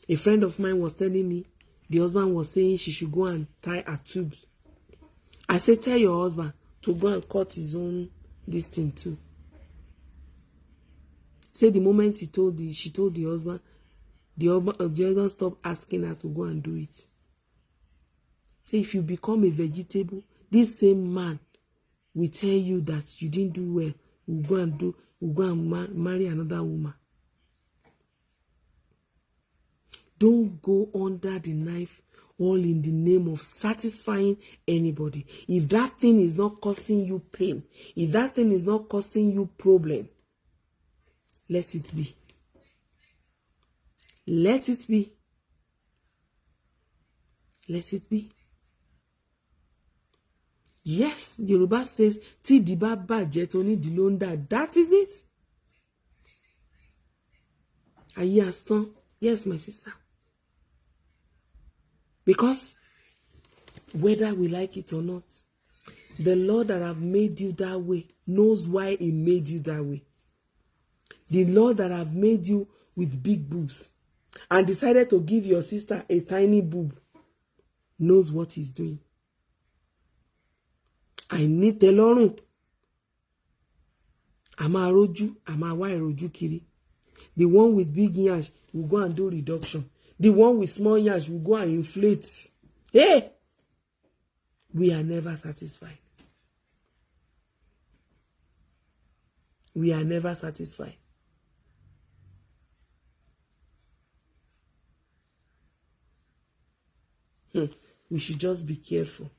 A friend of mine was telling me the husband was saying she should go and tie her tubes. I said, tell your husband to go and cut his own this thing too. Say the moment she told the husband, the husband stopped asking her to go and do it. Say if you become a vegetable, this same man will tell you that you didn't do well. Will go and marry another woman. Don't go under the knife all in the name of satisfying anybody. If that thing is not causing you pain, if that thing is not causing you problem, let it be. Let it be. Let it be. Yes, Yoruba says, Ti di ba baje to ni di lo nda. That is it. Aye asan. Yes, my sister. Because whether we like it or not, the Lord that have made you that way knows why he made you that way. The Lord that have made you with big boobs and decided to give your sister a tiny boob knows what he's doing. I need Itelorun. Ama roju, ama wa roju kiri. The one with big yash will go and do reduction. The one with small yash will go and inflate. Hey! We are never satisfied. We are never satisfied. We should just be careful.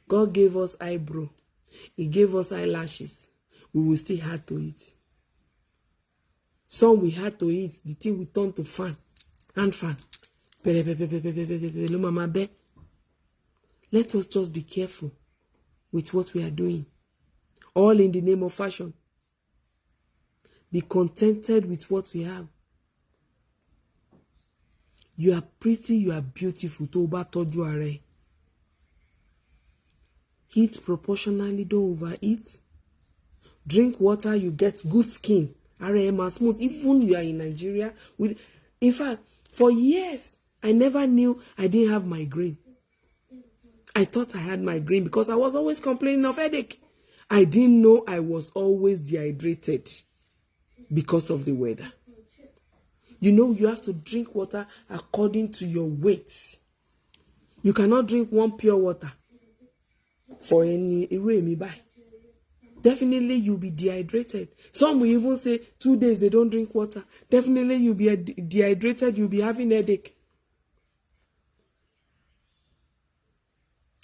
God gave us eyebrow. He gave us eyelashes. We will still have to eat. Some we had to eat. The thing will turn to fan. Hand fan. Let us just be careful with what we are doing. All in the name of fashion. Be contented with what we have. You are pretty, you are beautiful. Tó bá tọ́jú ara ẹ. Eat proportionally, don't overeat. Drink water, you get good skin. Ara ẹ máa smooth. Even you are in Nigeria. In fact, for years, I never knew I didn't have migraine. I thought I had migraine because I was always complaining of headache. I didn't know I was always dehydrated because of the weather. You know, you have to drink water according to your weight. You cannot drink one pure water for any way me buy. Definitely you'll be dehydrated. Some will even say 2 days they don't drink water. Definitely you'll be dehydrated, you'll be having headache.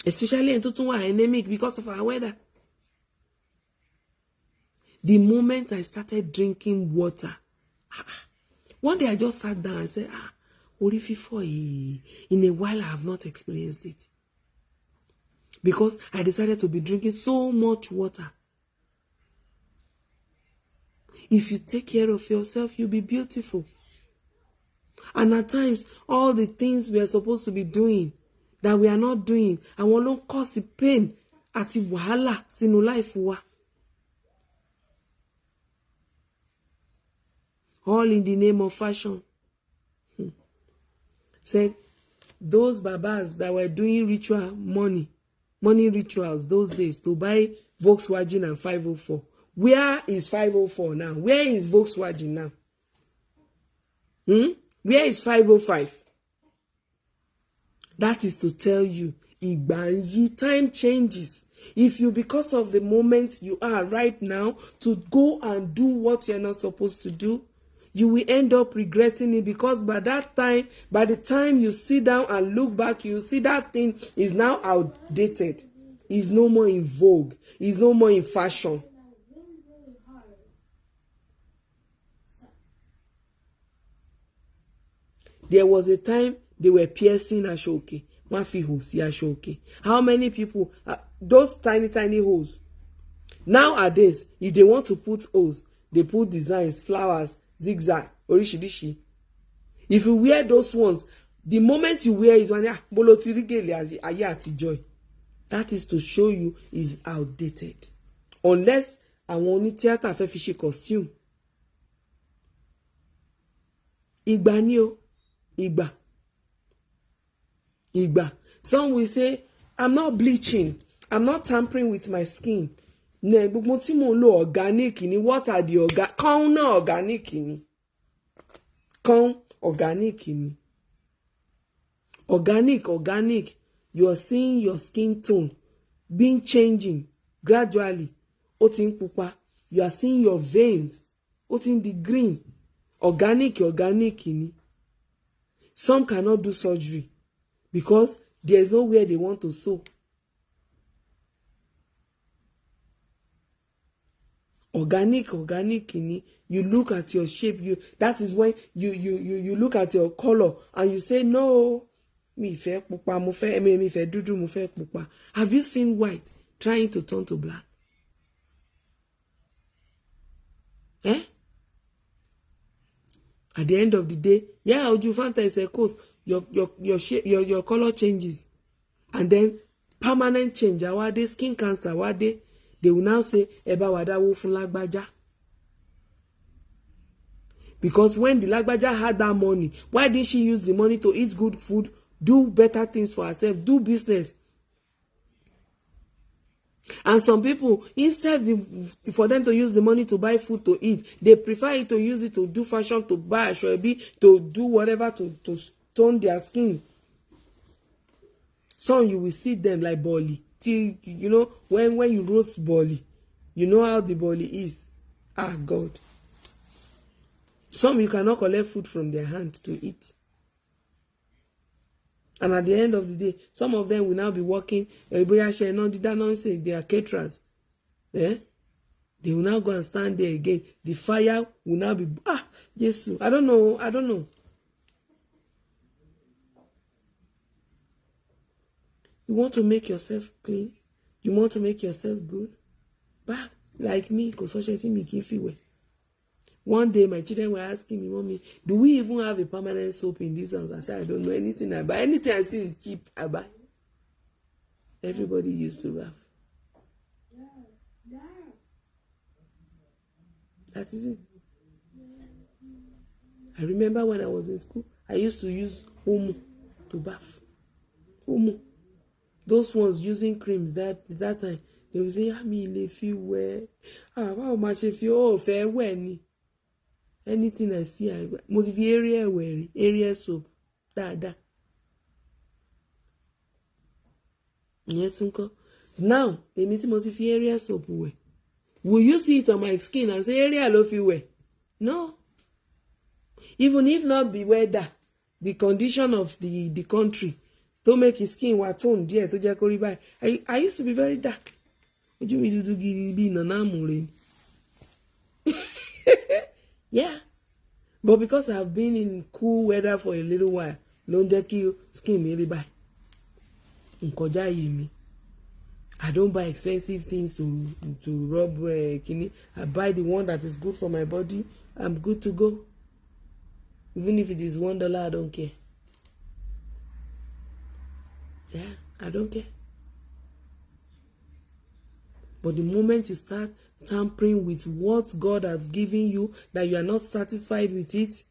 Especially in Tutunwa anemic because of our weather. The moment I started drinking water, one day I just sat down and said, orí fífọ́ yìí, in a while I have not experienced it. Because I decided to be drinking so much water. If you take care of yourself, you'll be beautiful. And at times, all the things we are supposed to be doing that we are not doing, and we don't cause the pain àti wàhálà sínú life wa. All in the name of fashion. Said those babas that were doing money rituals those days to buy Volkswagen and 504. Where is 504 now? Where is Volkswagen now? Where is 505? That is to tell you, time changes. If you, because of the moment you are right now, to go and do what you're not supposed to do, you will end up regretting it, because by the time you sit down and look back, you see that thing is now outdated. It's no more in vogue. It's no more in fashion. There was a time they were piercing Ashoke. Ashoke. How many people, those tiny holes. Nowadays, if they want to put holes, they put designs, flowers, zigzag, orishirishi. If you wear those ones, the moment you wear it, that is to show you is outdated. Unless àwọn oní theater fẹ́ fi ṣe costume. Ìgbà ni o. Ìgbà. Some will say, I'm not bleaching. I'm not tampering with my skin. Ne, gbogbo tí mo lo organic ni. What are the organic? Kan na organic ni. Kan organic ni. Organic. You are seeing your skin tone being changing gradually. Ó ti ń pupa. You are seeing your veins. Ó ti ń di green. Organic ni. Some cannot do surgery because there is nowhere they want to sew. Organic ni. You look at your shape. That is when you look at your color and you say, no, mi fẹ́ pupa, mo fẹ́ dúdú, mo fẹ́ pupa. Have you seen white trying to turn to black? At the end of the day, ojú Fanta is a coat. Your shape, your color changes, and then permanent change. Awade skin cancer. Awade, they will now say eba wadawo fun lagbaja. Because when the lagbaja had that money, why didn't she use the money to eat good food, do better things for herself, do business? And some people, instead for them to use the money to buy food to eat, they prefer it to use it to do fashion, to buy a shobi, to do whatever to tone their skin. Some you will see them like boli. You know, when you roast boli, you know how the boli is. God. Some you cannot collect food from their hand to eat. And at the end of the day, some of them will now be working. They are caterers. They will now go and stand there again. The fire will now be yes. I don't know. You want to make yourself clean? You want to make yourself good? Like me, because such a thing me can feel well. One day, my children were asking me, Mommy, do we even have a permanent soap in this house? I said, I don't know anything I buy. Anything I see is cheap, I buy. Everybody used to laugh. That is it. I remember when I was in school, I used to use Omo to bath. Omo. Those ones using creams that time, they would say, if you wear, how much if you fair when anything I see, I most of area wearing area soap. Da. Yes, uncle. Now, they meet most of area soap wear. Will you see it on my skin and say area love you wear? No. Even if not be weather, the condition of the country to make his skin what tone dear to Jacori by. I used to be very dark. Would you mean to be in yeah. But because I've been in cool weather for a little while, don't you skin me by. I don't buy expensive things to rub kidney. I buy the one that is good for my body. I'm good to go. Even if it is $1, I don't care. Yeah, I don't care. But the moment you start tampering with what God has given you, that you are not satisfied with it,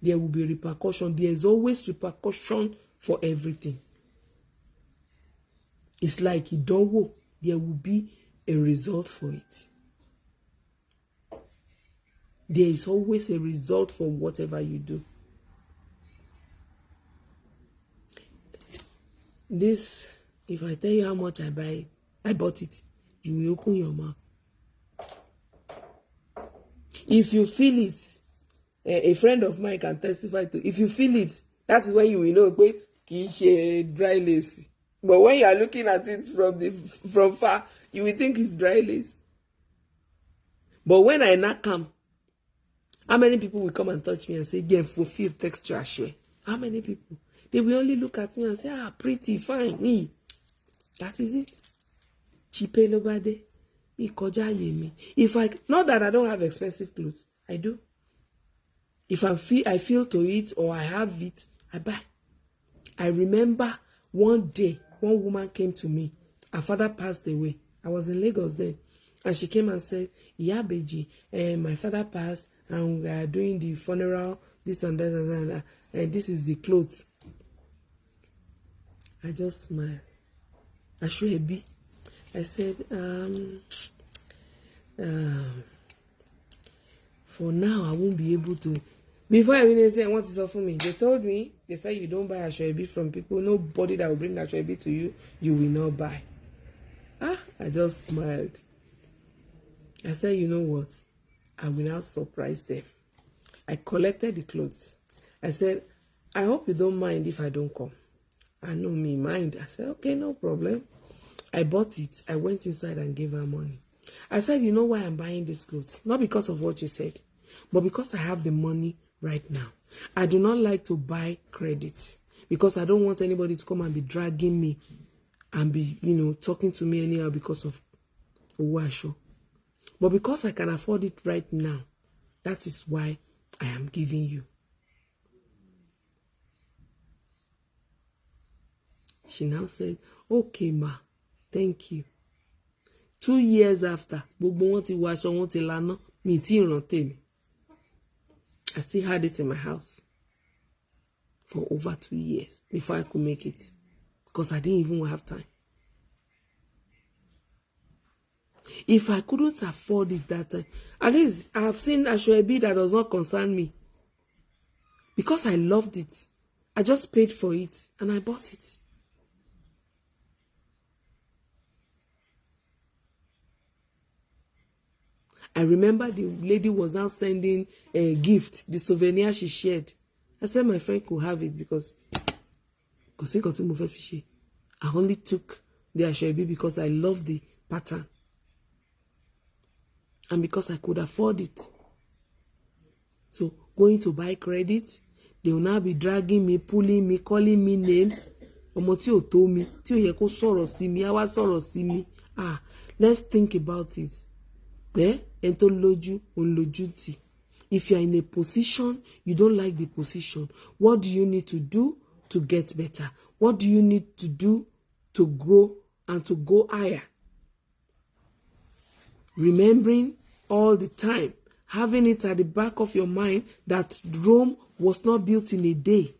there will be repercussion. There is always repercussion for everything. It's like you don't know, there will be a result for it. There is always a result for whatever you do. This, if I tell you how much I bought it, you will open your mouth. If you feel it, a friend of mine can testify to. If you feel it, that is when you will know kì í ṣe dry lace. But when you are looking at it from far, you will think it's dry lace. But when I now come, how many people will come and touch me and say, "Yeah, fulfill texture share"? How many people? They will only look at me and say, pretty, fine, me. That is it. Chipe lobade. If not that I don't have expensive clothes, I do. If I feel to it or I have it, I buy. I remember one day, one woman came to me. Her father passed away. I was in Lagos then. And she came and said, "Yeah, Beji, my father passed and we are doing the funeral, this and that and that. And this is the clothes." I just smiled. I show a bit. I said, for now, I won't be able to. Before I even say I want to offer me, they told me, they said you don't buy Ashoebi from people. Nobody that will bring Ashoebi to you, you will not buy. I just smiled. I said, you know what? I will now surprise them. I collected the clothes. I said, I hope you don't mind if I don't come. I know me mind. I said, okay, no problem. I bought it. I went inside and gave her money. I said, you know why I'm buying these clothes? Not because of what you said, but because I have the money right now. I do not like to buy credit because I don't want anybody to come and be dragging me and be, talking to me anyhow because of Owasho. But because I can afford it right now, that is why I am giving you. She now said, okay, ma, thank you. 2 years after, I still had it in my house for over 2 years before I could make it because I didn't even have time. If I couldn't afford it that time, at least I have seen Ashoebi that does not concern me because I loved it. I just paid for it and I bought it. I remember the lady was now sending a gift, the souvenir she shared. I said my friend could have it because I only took the Ashoebi because I love the pattern. And because I could afford it. So going to buy credit, they will now be dragging me, pulling me, calling me names. Let's think about it. Ento loju on lojuti. If you're in a position, you don't like the position, what do you need to do to get better? What do you need to do to grow and to go higher? Remembering all the time, having it at the back of your mind that Rome was not built in a day.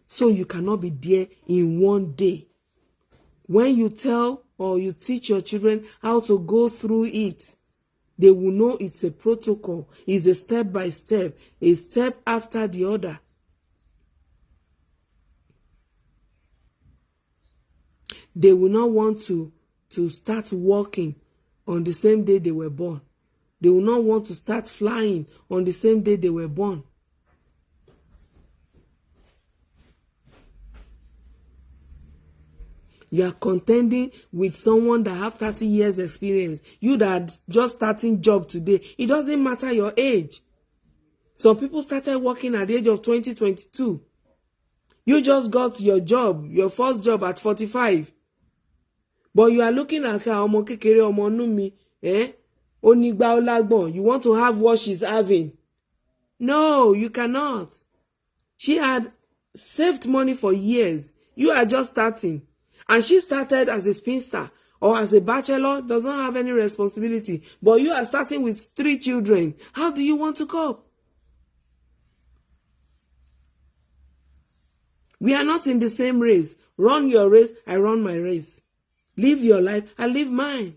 So you cannot be there in one day. When you tell or you teach your children how to go through it, they will know it's a protocol, it's a step by step, a step after the other. They will not want to start walking on the same day they were born. They will not want to start flying on the same day they were born. You are contending with someone that have 30 years experience. You that just starting job today. It doesn't matter your age. Some people started working at the age of 20, 22. You just got your job, your first job at 45. But you are looking at her, ọmọ kékeré, ọmọ inú mi, onígbà ọlágbọ̀n. You want to have what she's having. No, you cannot. She had saved money for years. You are just starting. And she started as a spinster or as a bachelor, does not have any responsibility. But you are starting with 3 children. How do you want to cope? We are not in the same race. Run your race, I run my race. Live your life, I live mine.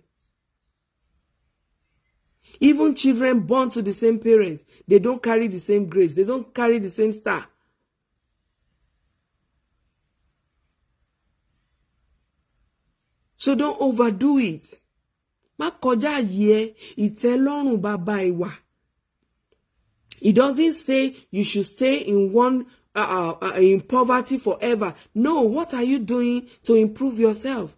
Even children born to the same parents, they don't carry the same grace. They don't carry the same star. So don't overdo it. Má kọjá àyè ẹ, ìtẹ́lọ́rùn bàbá ìwà. It doesn't say you should stay in in poverty forever. No, what are you doing to improve yourself?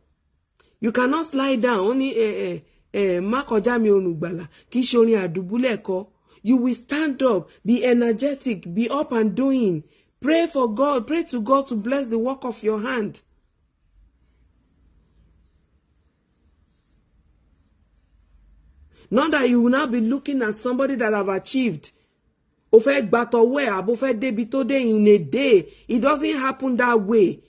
You cannot lie down. Only má kọjá mi olùgbàlà, kì í ṣe orin àdùbúlẹ̀ kọ́. You will stand up, be energetic, be up and doing. Pray for God, pray to God to bless the work of your hand. Not that you will now be looking at somebody that have achieved. O fẹ́ gba tọwọ́ ẹ̀, àbò fẹ́ débi tó dé in a day. It doesn't happen that way.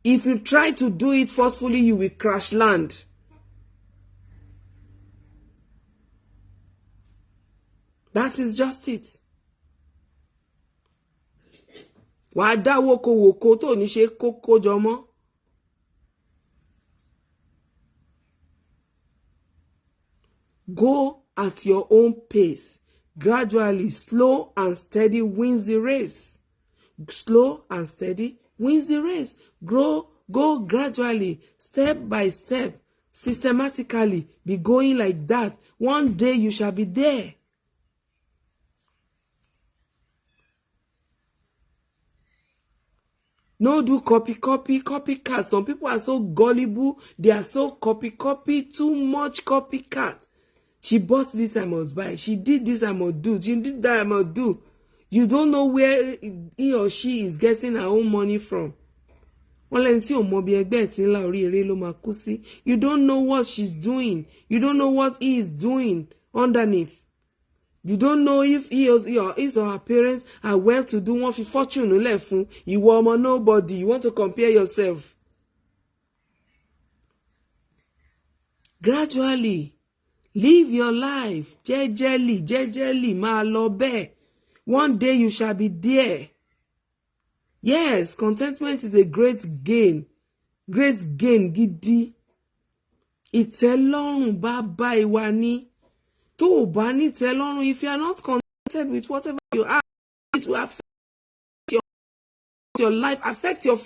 If you try to do it forcefully, you will crash land. That is just it. Wàá dá wókòwòkò tó ní ṣe kókó jọmọ́. Go at your own pace. Gradually, slow and steady wins the race. Slow and steady wins the race. Go gradually, step by step, systematically. Be going like that. One day you shall be there. No do copycat. Some people are so gullible. They are so copy, too much copycat. She bought this, I must buy. She did this, I must do. She did that, I must do. You don't know where he or she is getting her own money from. You don't know what she's doing. You don't know what he is doing underneath. You don't know if his or her parents are well to do. One for fortune left. You want nobody. You want to compare yourself. Gradually. Live your life. Jejely, máa lọ bẹ́ẹ̀. One day you shall be there. Yes, contentment is a great gain. Great gain gidi. Ìtẹ́lọ́rùn bàbá ìwà ni. Tó o bá ní ìtẹ́lọ́rùn, if you are not contented with whatever you have, it will affect your life, affect your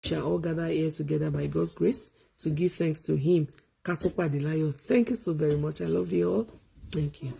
shall all gather here together by God's grace to give thanks to Him. Thank you so very much. I love you all. Thank you.